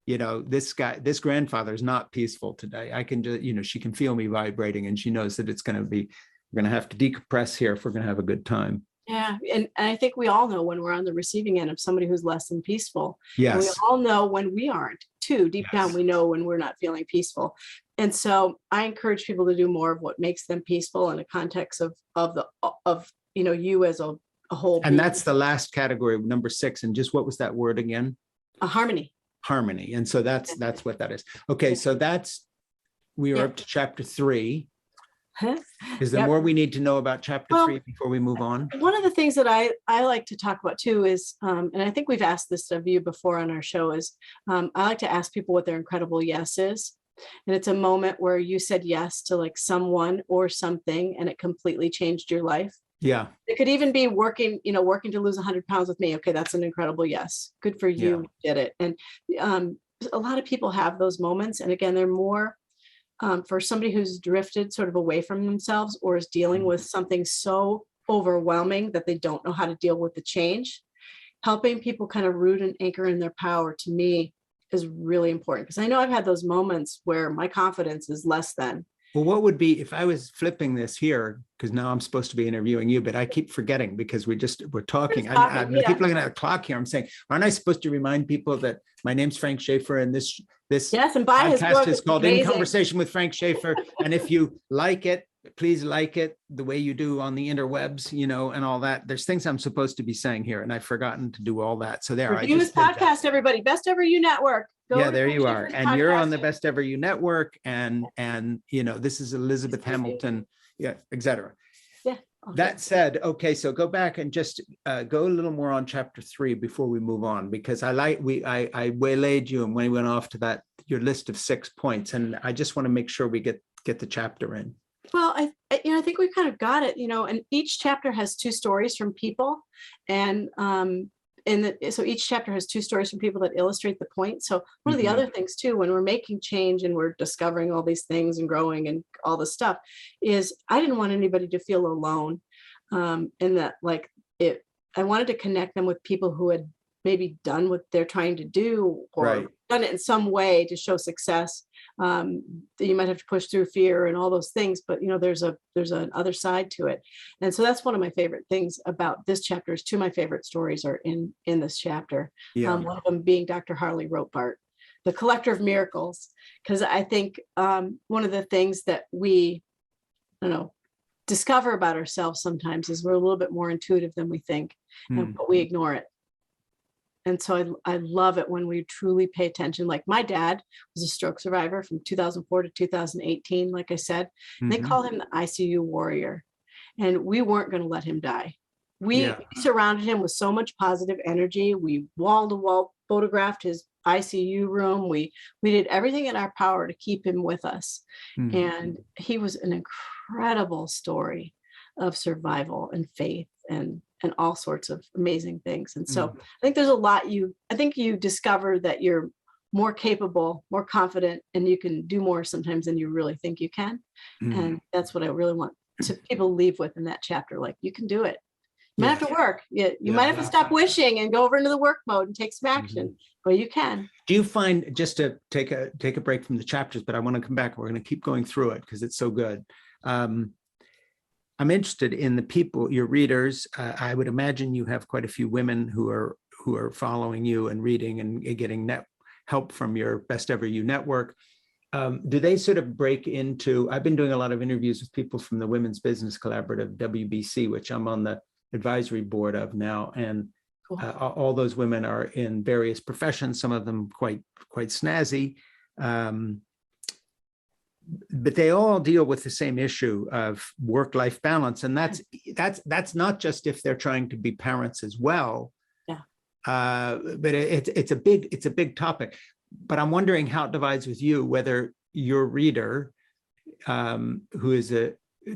this grandfather is not peaceful today. I can just, she can feel me vibrating, and she knows that we're going to have to decompress here if we're going to have a good time. Yeah. And I think we all know when we're on the receiving end of somebody who's less than peaceful. Yes. And we all know when we aren't too. Deep down, we know when we're not feeling peaceful. And so I encourage people to do more of what makes them peaceful in a context of you as a whole. And being. That's the last category, number 6. And just what was that word again? A harmony. Harmony. And so that's what that is. Okay. So we are up to chapter 3. Is there more we need to know about chapter 3 before we move on? One of the things that I like to talk about too is, and I think we've asked this of you before on our show, is I like to ask people what their incredible yes is. And it's a moment where you said yes to like someone or something, and it completely changed your life. Yeah. It could even be working to lose 100 pounds with me. Okay. That's an incredible yes. Good for you. Did it. And a lot of people have those moments. And again, they're more for somebody who's drifted sort of away from themselves, or is dealing with something so overwhelming that they don't know how to deal with the change. Helping people kind of root and anchor in their power, to me, is really important, because I know I've had those moments where my confidence is less than. Well, what would be, if I was flipping this here, because now I'm supposed to be interviewing you, but I keep forgetting because we're talking. I keep looking at the clock here. I'm saying, aren't I supposed to remind people that my name's Frank Schaeffer, and this yes, and buy his podcast book. is called In Conversation with Frank Schaeffer. And if you like it, please like it the way you do on the interwebs, you know, and all that. There's things I'm supposed to be saying here, and I've forgotten to do all that. So there, I Review his just did that. podcast, everybody. Best Ever You Network. Go Yeah, to there you are. Schaeffer's And you're on podcast. the Best Ever You Network, and you know, this is Elizabeth Please review. Hamilton, yeah, etc. Yeah. Okay. That said, okay, so go back and just go a little more on chapter 3 before we move on, because I waylaid you and when we went off to that, your list of 6 points, and I just want to make sure we get the chapter in. Well, I think we've kind of got it, you know, and each chapter has 2 stories from people, and so each chapter has 2 stories from people that illustrate the point. So one of the other things too, when we're making change and we're discovering all these things and growing and all this stuff, is I didn't want anybody to feel alone, and that like I wanted to connect them with people who had maybe done what they're trying to do, or Right. done it in some way to show success. You might have to push through fear and all those things, but you know, there's an other side to it. And so that's one of my favorite things about this chapter. Is 2 of my favorite stories are in this chapter. Yeah. One of them being Dr. Harley Ropart, the collector of miracles, because I think one of the things that we, I don't know, discover about ourselves sometimes is we're a little bit more intuitive than we think, but we ignore it. And so I love it when we truly pay attention. Like my dad was a stroke survivor from 2004 to 2018, like I said. And they call him the ICU warrior. And we weren't going to let him die. We surrounded him with so much positive energy. We wall-to-wall photographed his ICU room. We did everything in our power to keep him with us. And he was an incredible story of survival and faith and all sorts of amazing things. And so I think there's a lot I think you discover that you're more capable, more confident, and you can do more sometimes than you really think you can. And that's what I really want people leave with in that chapter. Like, you can do it. You might have to work. You might have to stop wishing and go over into the work mode and take some action, but you can. Do you find, just to take a break from the chapters, but I want to come back, we're going to keep going through it because it's so good. I'm interested in the people, your readers. I would imagine you have quite a few women who are following you and reading and getting help from your Best Ever You network. Do they sort of break into, I've been doing a lot of interviews with people from the Women's Business Collaborative, WBC, which I'm on the advisory board of now. And all those women are in various professions, some of them quite snazzy. But they all deal with the same issue of work-life balance, and that's not just if they're trying to be parents as well. Yeah. But it's a big topic. But I'm wondering how it divides with you, whether your reader, who is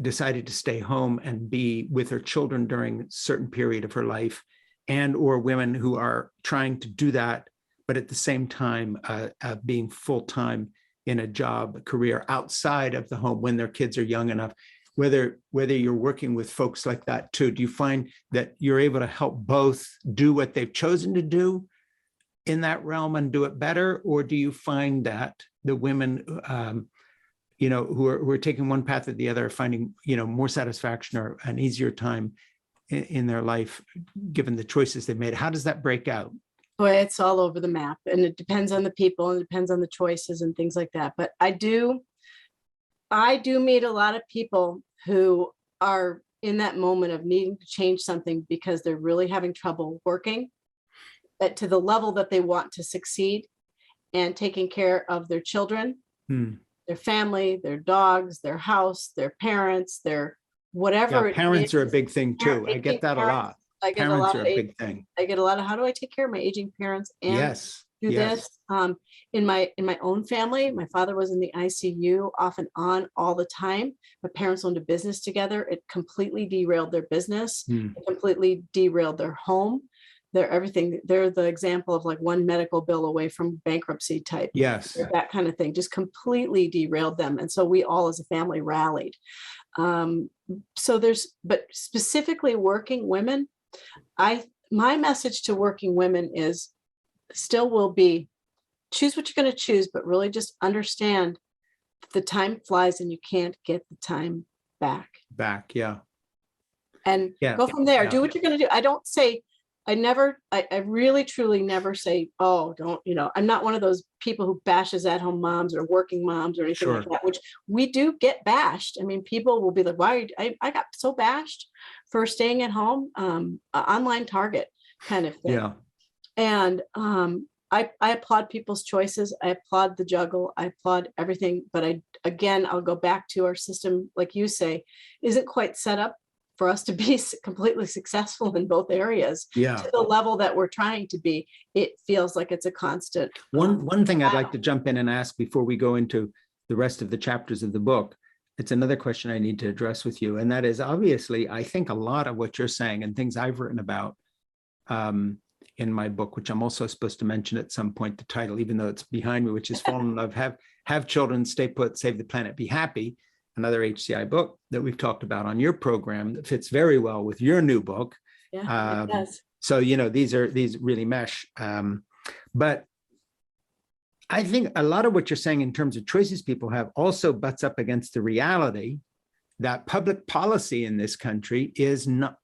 decided to stay home and be with her children during a certain period of her life, and or women who are trying to do that, but at the same time being full-time in a job career outside of the home when their kids are young enough, whether you're working with folks like that too. Do you find that you're able to help both do what they've chosen to do in that realm and do it better? Or do you find that the women, who are taking one path or the other, are finding, more satisfaction or an easier time in their life, given the choices they made? How does that break out? Boy, it's all over the map, and it depends on the people and it depends on the choices and things like that. But I do meet a lot of people who are in that moment of needing to change something because they're really having trouble working to the level that they want to succeed and taking care of their children, their family, their dogs, their house, their parents, their whatever. Yeah, parents are a big thing too. I get that a lot. Parents are a big thing. I get a lot of, how do I take care of my aging parents and do this? In my own family, my father was in the ICU off and on all the time. My parents owned a business together. It completely derailed their business. It completely derailed their home. They're everything. They're the example of like one medical bill away from bankruptcy type. Yes. That kind of thing just completely derailed them. And so we all as a family rallied. But specifically working women, my message to working women still will be, choose what you're going to choose, but really just understand the time flies and you can't get the time back. Yeah. And go from there. Do what you're going to do. I don't say I really truly never say, oh, don't, I'm not one of those people who bashes at-home moms or working moms or anything like Sure. that, which we do get bashed. I mean, people will be like, why? I got so bashed for staying at home, online target kind of thing. Yeah. And I applaud people's choices. I applaud the juggle. I applaud everything. But I'll go back to our system, like you say, isn't quite set up for us to be completely successful in both areas Yeah. to the level that we're trying to be. It feels like it's a constant. One thing I'd like to jump in and ask before we go into the rest of the chapters of the book, it's another question I need to address with you. And that is, obviously, I think a lot of what you're saying and things I've written about in my book, which I'm also supposed to mention at some point, the title, even though it's behind me, which is Fall in Love, Have Children, Stay Put, Save the Planet, Be Happy, another HCI book that we've talked about on your program that fits very well with your new book. Yeah, it does. So, these really mesh. But I think a lot of what you're saying in terms of choices people have also butts up against the reality that public policy in this country is not,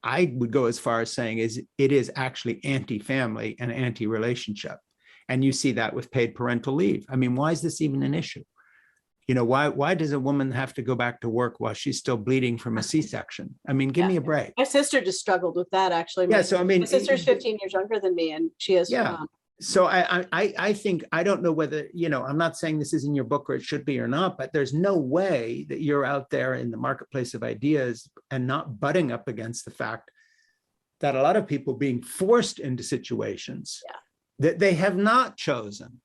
I would go as far as saying it is actually anti-family and anti-relationship. And you see that with paid parental leave. I mean, why is this even an issue? Why does a woman have to go back to work while she's still bleeding from a C-section? I mean, give me a break. My sister just struggled with that, actually. Yeah, so I mean, my sister's 15 years younger than me, and she is. Yeah. So I think, I don't know whether, I'm not saying this is in your book or it should be or not, but there's no way that you're out there in the marketplace of ideas and not butting up against the fact that a lot of people being forced into situations that they have not chosen,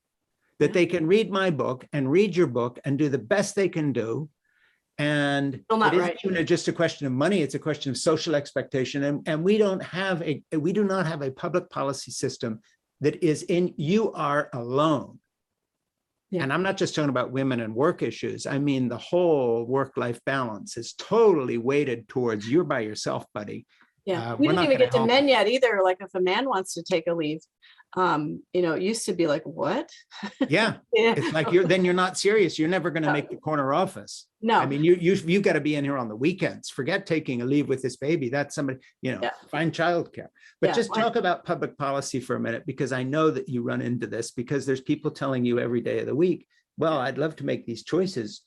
that they can read my book and read your book and do the best they can do. And it isn't even just a question of money, it's a question of social expectation. And we do not have a public policy system that is you are alone. Yeah. And I'm not just talking about women and work issues. I mean, the whole work-life balance is totally weighted towards you're by yourself, buddy. Yeah, we didn't even get to men yet either. Like if a man wants to take a leave, it used to be like, what? Yeah. It's like then you're not serious. You're never going to make the corner office. No. I mean, you've got to be in here on the weekends. Forget taking a leave with this baby. That's somebody, find childcare. But just talk about public policy for a minute, because I know that you run into this, because there's people telling you every day of the week, well, I'd love to make these choices,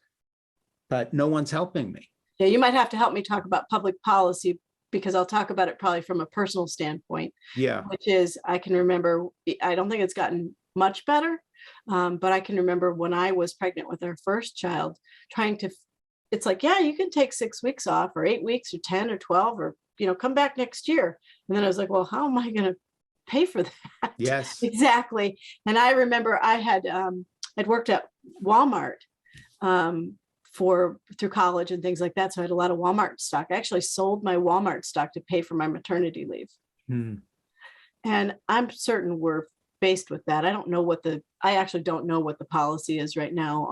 but no one's helping me. Yeah, you might have to help me talk about public policy, because I'll talk about it probably from a personal standpoint. Yeah. Which is, I can remember, I don't think it's gotten much better, but I can remember when I was pregnant with our first child, it's like, yeah, you can take 6 weeks off or 8 weeks or 10 or 12 or, come back next year. And then I was like, well, how am I going to pay for that? Yes. Exactly. And I remember I had, I'd worked at Walmart, through college and things like that. So I had a lot of Walmart stock. I actually sold my Walmart stock to pay for my maternity leave. And I'm certain we're faced with that. I actually don't know what the policy is right now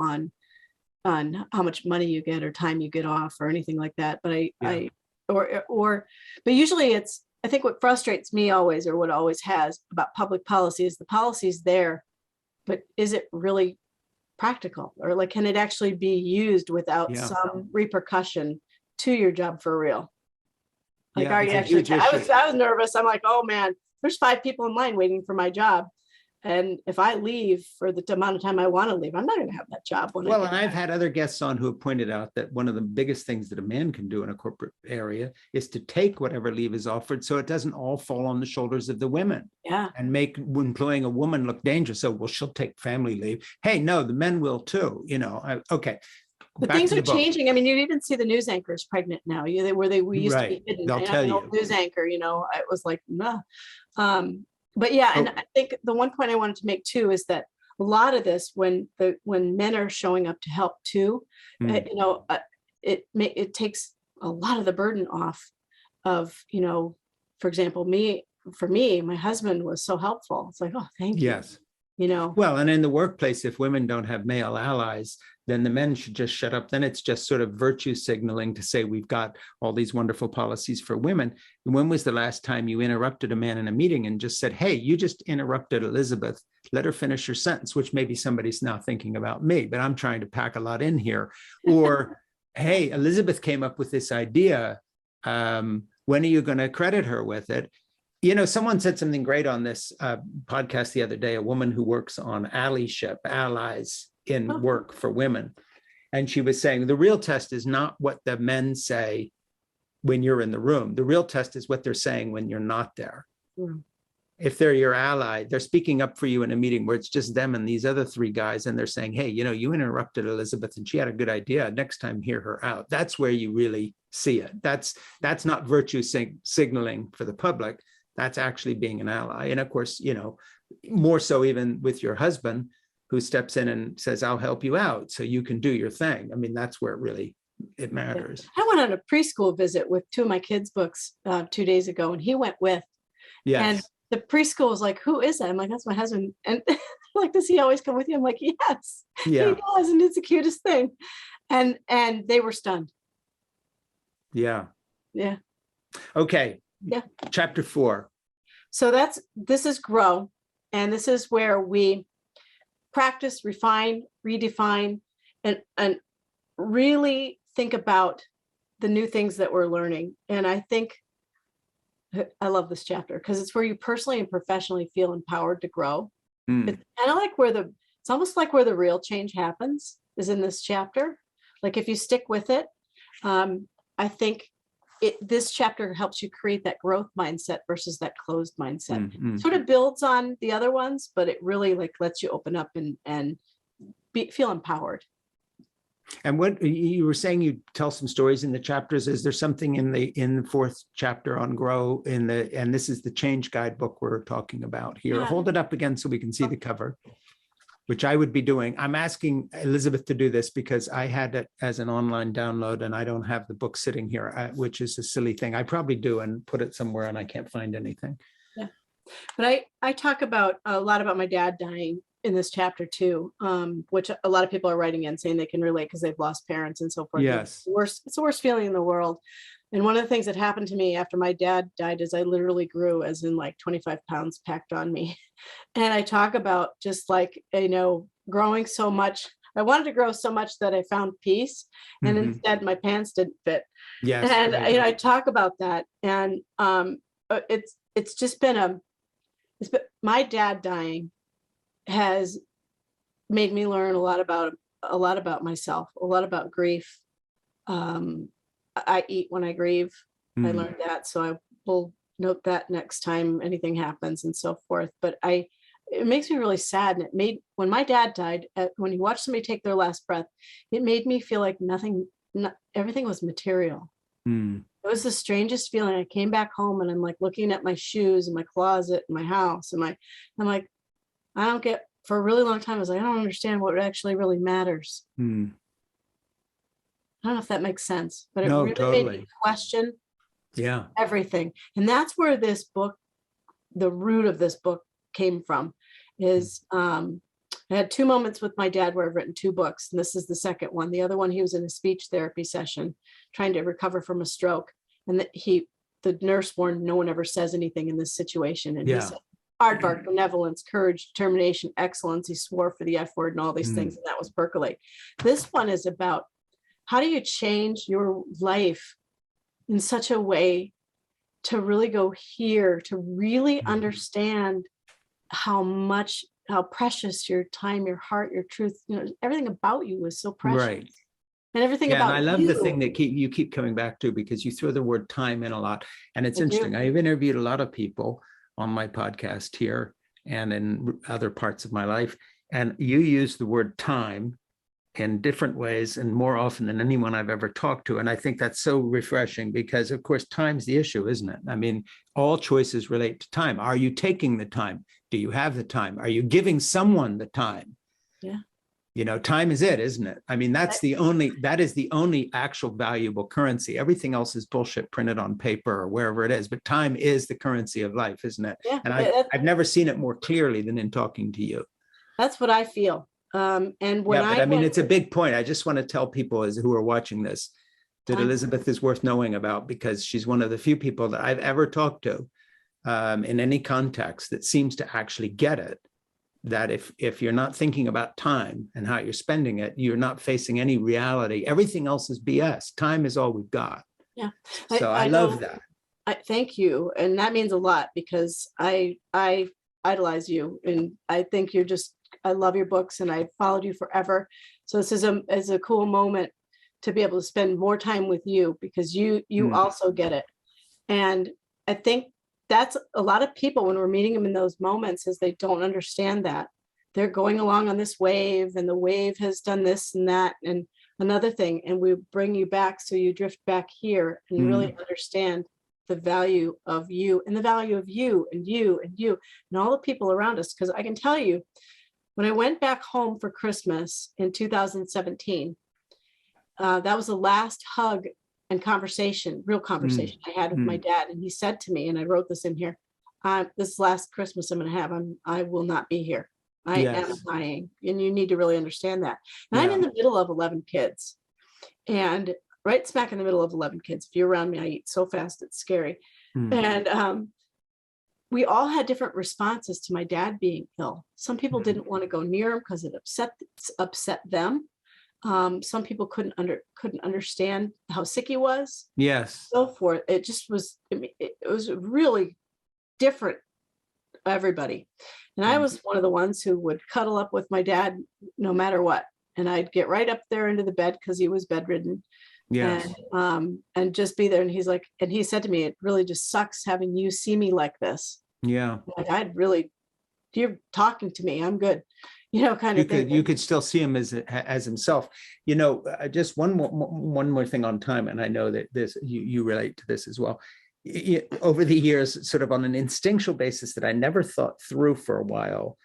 on how much money you get or time you get off or anything like that. But but usually I think what frustrates me always, or what always has about public policy, is the policy's there, but is it really practical, or like, can it actually be used without some repercussion to your job for real? Like, are you actually? I was nervous. I'm like, oh man, there's 5 people in line waiting for my job, and if I leave for the amount of time I want to leave, I'm not going to have that job. And I've had other guests on who have pointed out that one of the biggest things that a man can do in a corporate area is to take whatever leave is offered, so it doesn't all fall on the shoulders of the women. Yeah. And make employing a woman look dangerous. So, well, she'll take family leave. Hey, no, the men will too. Okay. But things are changing. I mean, you even see the news anchors pregnant now. We used to be hidden. They'll tell you. News anchor, it was like, nah. But yeah, and I think the one point I wanted to make too is that a lot of this, when men are showing up to help too, it takes a lot of the burden off of, for example, for me, my husband was so helpful. It's like, oh, thank you. Yes. Well, and in the workplace, if women don't have male allies, then the men should just shut up. Then it's just sort of virtue signaling to say we've got all these wonderful policies for women. When was the last time you interrupted a man in a meeting and just said, hey, you just interrupted Elizabeth, let her finish her sentence, which maybe somebody's now thinking about me, but I'm trying to pack a lot in here. Or, hey, Elizabeth came up with this idea. When are you going to credit her with it? Someone said something great on this podcast the other day, a woman who works on allyship, allies in work for women. And she was saying the real test is not what the men say when you're in the room. The real test is what they're saying when you're not there. Mm. If they're your ally, they're speaking up for you in a meeting where it's just them and these other three guys, and they're saying, hey, you interrupted Elizabeth and she had a good idea. Next time, hear her out. That's where you really see it. That's not virtue signaling for the public. That's actually being an ally. And of course, more so even with your husband, who steps in and says, I'll help you out so you can do your thing. I mean, that's where it matters. I went on a preschool visit with two of my kids' books 2 days ago, and he went with. Yes. And the preschool was like, who is that? I'm like, that's my husband. And like, does he always come with you? I'm like, yes, yeah. He does. And it's the cutest thing. And they were stunned. Yeah. Yeah. Okay. Yeah. Chapter 4. So this is grow. And this is where we practice, refine, redefine, and really think about the new things that we're learning. And I think I love this chapter because it's where you personally and professionally feel empowered to grow. It's kind of like it's almost like where the real change happens is in this chapter. Like if you stick with it, I think this chapter helps you create that growth mindset versus that closed mindset. Sort of builds on the other ones, but it really lets you open up and feel empowered. And what you were saying, you tell some stories in the chapters. Is there something in the 4th chapter on grow and this is the change guidebook we're talking about here. Yeah. Hold it up again so we can see the cover, which I would be doing. I'm asking Elizabeth to do this because I had it as an online download and I don't have the book sitting here, which is a silly thing. I probably do and put it somewhere and I can't find anything. Yeah, but I talk about a lot about my dad dying in this chapter too, which a lot of people are writing in saying they can relate because they've lost parents and so forth. Yes. It's the worst feeling in the world. And one of the things that happened to me after my dad died is I literally grew, as in 25 pounds packed on me. And I talk about just growing so much. I wanted to grow so much that I found peace, and instead my pants didn't fit. Yes. And I talk about that, and it's just been my dad dying has made me learn a lot about myself, a lot about grief. I eat when I grieve. I learned that, so I will note that next time anything happens and so forth. But it makes me really sad. And when my dad died, when he watched somebody take their last breath, it made me feel like everything was material. It was the strangest feeling. I came back home and I'm looking at my shoes and my closet and my house, and I'm like, I don't get, for a really long time, I was like, I don't understand what actually really matters. I don't know if that makes sense, but it really totally made me question Yeah. everything. And that's where this book, the root of this book came from, is I had two moments with my dad where I've written two books, and this is the second one. The other one, he was in a speech therapy session trying to recover from a stroke. And the nurse warned, no one ever says anything in this situation. And he said, aardvark, benevolence, courage, determination, excellence. He swore for the F word and all these things, and that was percolate. This one is about how do you change your life in such a way to really go here, to really understand how precious your time, your heart, your truth, everything about you is so precious. Right. And everything about and I love you. the thing that you keep coming back to, because you throw the word time in a lot. And it's interesting. I've interviewed a lot of people on my podcast here and in other parts of my life. And you use the word time in different ways and more often than anyone I've ever talked to. And I think that's so refreshing because, of course, time's the issue, isn't it? I mean, all choices relate to time. Are you taking the time? Do you have the time? Are you giving someone the time? Yeah. Time is it, isn't it? I mean, that is the only actual valuable currency. Everything else is bullshit printed on paper or wherever it is, but time is the currency of life, isn't it? Yeah, and I've never seen it more clearly than in talking to you. That's what I feel. And when it's a big point. I just want to tell people who are watching this that Elizabeth is worth knowing about, because she's one of the few people that I've ever talked to in any context that seems to actually get it. That if you're not thinking about time and how you're spending it, you're not facing any reality. Everything else is BS. Time is all we've got. Yeah. So I love that. I thank you. And that means a lot because I idolize you. And I think I love your books and I followed you forever. So this is a cool moment to be able to spend more time with you because you also get it. And I think that's a lot of people when we're meeting them in those moments is they don't understand that they're going along on this wave and the wave has done this and that and another thing. And we bring you back so you drift back here and you really understand the value of you and the value of you and you and you and all the people around us. Because I can tell you, when I went back home for Christmas in 2017, that was the last hug and conversation, real conversation I had with my dad. And he said to me, and I wrote this in here, this last Christmas I'm going to have, I will not be here. I am dying. And you need to really understand that. And I'm in the middle of 11 kids. And right smack in the middle of 11 kids. If you're around me, I eat so fast, it's scary. And we all had different responses to my dad being ill. Some people didn't want to go near him because it upset them. Some people couldn't understand how sick he was. Yes. So forth. It just was, it was really different, everybody. And I was one of the ones who would cuddle up with my dad no matter what. And I'd get right up there into the bed because he was bedridden. Yes. And just be there. And he's like, and he said to me, it really just sucks having you see me like this. Yeah. Like you're talking to me. I'm good. Kind of thing. You could still see him as himself. Just one more thing on time, and I know that you relate to this as well. Over the years, sort of on an instinctual basis that I never thought through for a while,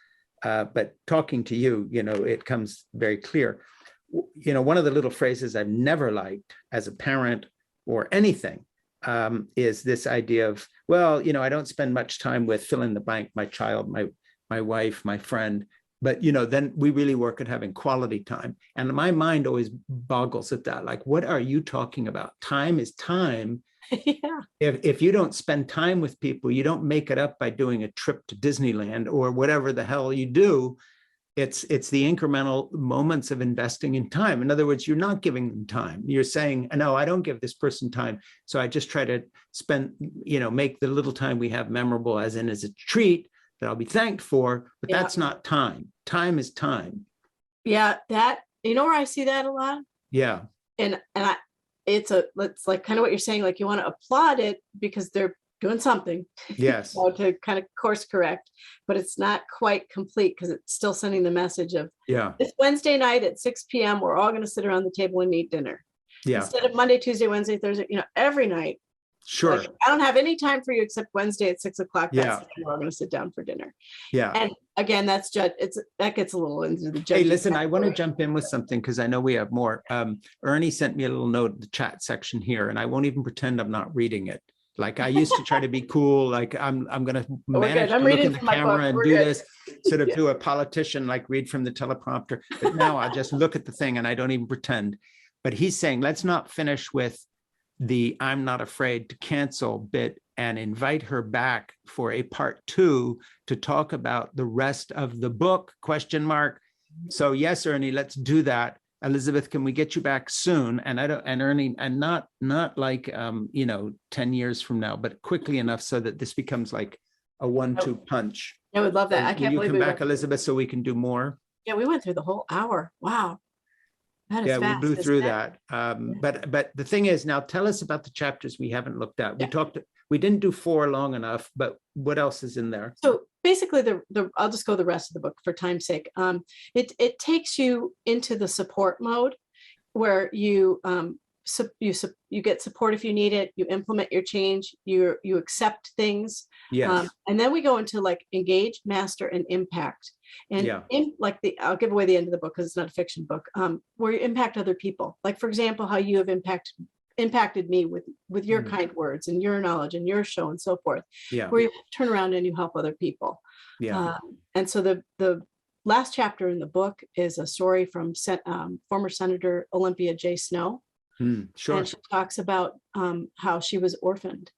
but talking to you, it comes very clear. One of the little phrases I've never liked as a parent or anything is this idea of, well, I don't spend much time with fill in the blank, my child, my wife, my friend. But, then we really work at having quality time. And my mind always boggles at that. Like, what are you talking about? Time is time. Yeah. If you don't spend time with people, you don't make it up by doing a trip to Disneyland or whatever the hell you do. It's the incremental moments of investing in time. In other words, you're not giving them time. You're saying, no, I don't give this person time. So I just try to spend, make the little time we have memorable as a treat that I'll be thanked for, but that's not time. Time is time. Yeah, where I see that a lot. Yeah. And it's like kind of what you're saying, like you want to applaud it because they're doing something. Yes. To kind of course correct, but it's not quite complete because it's still sending the message of, it's Wednesday night at 6 p.m. We're all going to sit around the table and eat dinner. Yeah. Instead of Monday, Tuesday, Wednesday, Thursday, every night. Sure. Like, I don't have any time for you except Wednesday at 6 o'clock. Yeah. We're all going to sit down for dinner. Yeah. And again, that gets a little into the Hey, listen, I want to jump in with something because I know we have more. Ernie sent me a little note in the chat section here, and I won't even pretend I'm not reading it. Like I used to try to be cool, like I'm going to manage to look in the camera and do this, sort of do a politician, like read from the teleprompter. But now I just look at the thing and I don't even pretend. But he's saying, let's not finish with the I'm not afraid to cancel bit and invite her back for a part 2 to talk about the rest of the book, ? So yes, Ernie, let's do that. Elizabeth, can we get you back soon? And Ernie, and not like 10 years from now, but quickly enough so that this becomes like a 1-2 punch. I would love that. I can't believe you come back, Elizabeth, so we can do more. Yeah, we went through the whole hour. Wow. That is fast. We blew through that. But the thing is, now tell us about the chapters we haven't looked at. We didn't do 4 long enough, but what else is in there? So basically I'll just go the rest of the book for time's sake. It takes you into the support mode where you get support if you need it, you implement your change, you accept things. Yes. And then we go into like engage, master, and impact. And I'll give away the end of the book because it's not a fiction book, where you impact other people. Like, for example, how you have impacted me with your kind words and your knowledge and your show and so forth. Yeah. Where you turn around and you help other people. Yeah. And so the last chapter in the book is a story from former Senator Olympia J. Snow. Sure. And she talks about how she was orphaned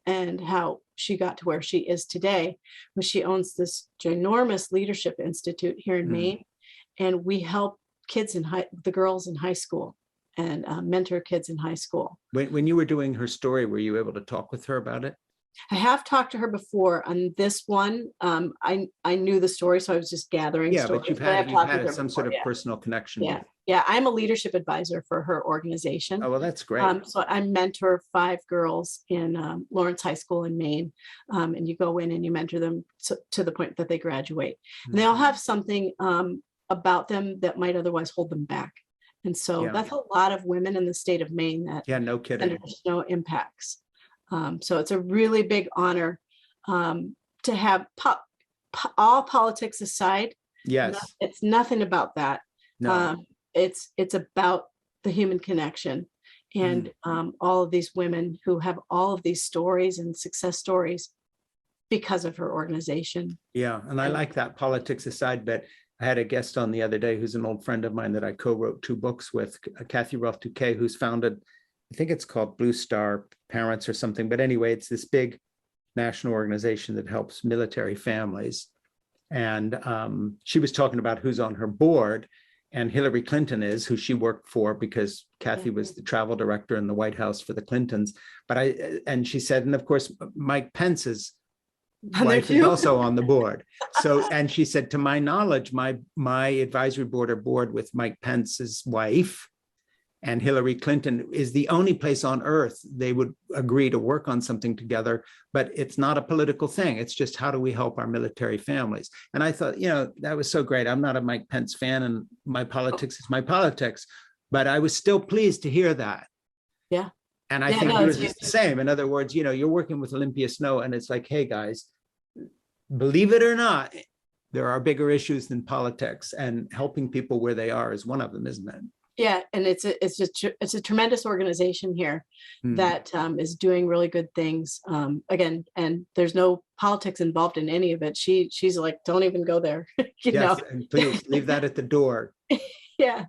and how she got to where she is today, when she owns this ginormous leadership institute here in Maine. And we help kids the girls in high school. and mentor kids in high school. When you were doing her story, were you able to talk with her about it? I have talked to her before on this one. I knew the story, so I was just gathering Yeah, stories. but you've I've talked with had her some before, sort of yeah. personal connection. Yeah, with. yeah. I'm a leadership advisor for her organization. Oh, well, that's great. So I mentor 5 girls in Lawrence High School in Maine, and you go in and you mentor them to the point that they graduate. And they all have something about them that might otherwise hold them back. And so that's a lot of women in the state of Maine that no kidding. Senator Snow impacts. So it's a really big honor to have all politics aside. Yes. It's nothing about that. No. It's about the human connection and all of these women who have all of these stories and success stories because of her organization. Yeah, and I like that politics aside, but I had a guest on the other day who's an old friend of mine that I co-wrote 2 books with, Kathy Rolfe-Touquet, who's founded, I think it's called Blue Star Parents or something. But anyway, it's this big national organization that helps military families. And she was talking about who's on her board. And Hillary Clinton is, who she worked for because Kathy was the travel director in the White House for the Clintons. And she said, and of course, Mike Pence's wife is also on the board. So, and she said, to my knowledge, my advisory board are board with Mike Pence's wife, and Hillary Clinton is the only place on earth they would agree to work on something together, but it's not a political thing. It's just, how do we help our military families? And I thought, that was so great. I'm not a Mike Pence fan, and my politics is my politics, but I was still pleased to hear that. Yeah. And I think yours is the same. In other words, you're working with Olympia Snow, and it's like, hey guys, believe it or not, there are bigger issues than politics, and helping people where they are is one of them, isn't it? Yeah, and it's a tremendous organization here that is doing really good things. Again, and there's no politics involved in any of it. She's like, don't even go there. Yes, and please leave that at the door. Yeah.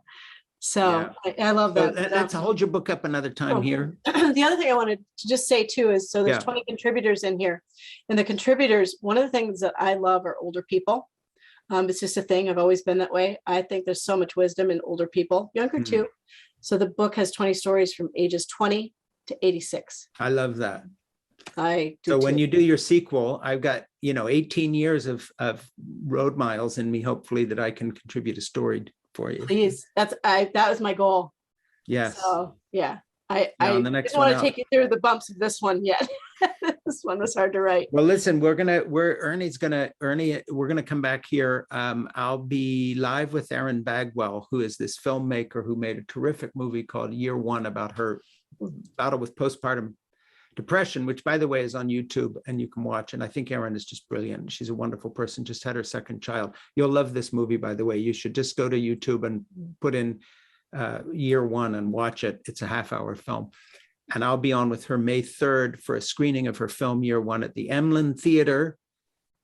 So I love that. Let's hold your book up another time here. The other thing I wanted to just say too is, so there's 20 contributors in here, and the contributors, one of the things that I love are older people. It's just a thing. I've always been that way. I think there's so much wisdom in older people, younger too. So the book has 20 stories from ages 20 to 86. I love that. I do so too. When you do your sequel, I've got 18 years of road miles in me, hopefully, that I can contribute a story for you. Please, that was my goal. Yes. So yeah, I the next didn't want to take you through the bumps of this one yet. This one was hard to write. Well, listen, we're gonna come back here. I'll be live with Erin Bagwell, who is this filmmaker who made a terrific movie called Year One about her battle with postpartum depression, which, by the way, is on YouTube and you can watch. And I think Erin is just brilliant. She's a wonderful person, just had her 2nd child. You'll love this movie, by the way. You should just go to YouTube and put in Year One and watch it. It's a half-hour film. And I'll be on with her May 3rd for a screening of her film Year One at the Emlyn Theater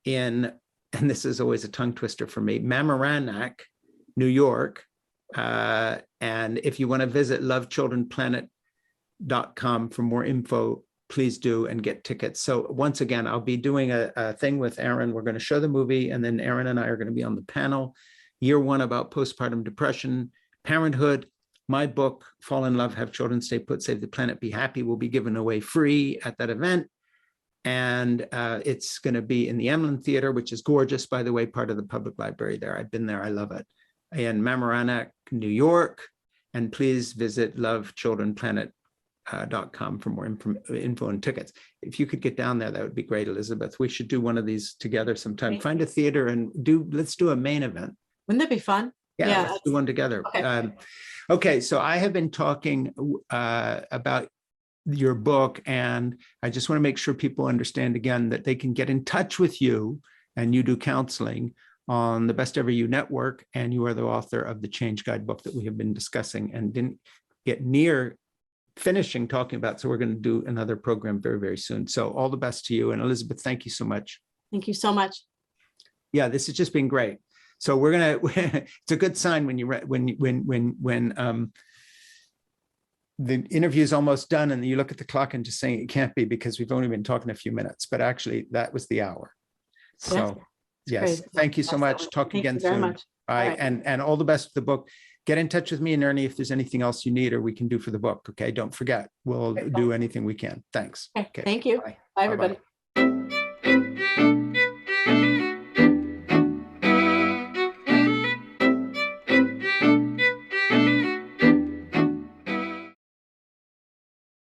in, and this is always a tongue twister for me, Mamaroneck, New York. And if you want to visit lovechildrenplanet.com for more info, please do, and get tickets. So once again, I'll be doing a thing with Erin. We're going to show the movie, and then Erin and I are going to be on the panel. Year One about postpartum depression, parenthood. My book, Fall in Love, Have Children, Stay Put, Save the Planet, Be Happy, will be given away free at that event. And it's going to be in the Emlyn Theater, which is gorgeous, by the way, part of the public library there. I've been there. I love it. In Mamaroneck, New York. And please visit lovechildrenplanet.com for more info and tickets. If you could get down there, that would be great, Elizabeth. We should do one of these together sometime. Find a theater and let's do a Maine event. Wouldn't that be fun? Yeah, let's do one together. Okay. Okay, so I have been talking about your book, and I just want to make sure people understand again that they can get in touch with you, and you do counseling on the Best Ever You Network, and you are the author of the Change Guidebook that we have been discussing and didn't get near finishing talking about. So we're going to do another program very, very soon. So all the best to you. And Elizabeth, thank you so much. Thank you so much. Yeah, this has just been great. So we're gonna. It's a good sign when the interview is almost done and you look at the clock and just saying it can't be because we've only been talking a few minutes, but actually that was the hour. So yes, thank you so much. Talk again soon. Bye, and all the best with the book. Get in touch with me and Ernie if there's anything else you need or we can do for the book. Okay, don't forget, we'll do anything we can. Thanks. Okay. Thank you. Bye. Bye, everybody. Bye-bye.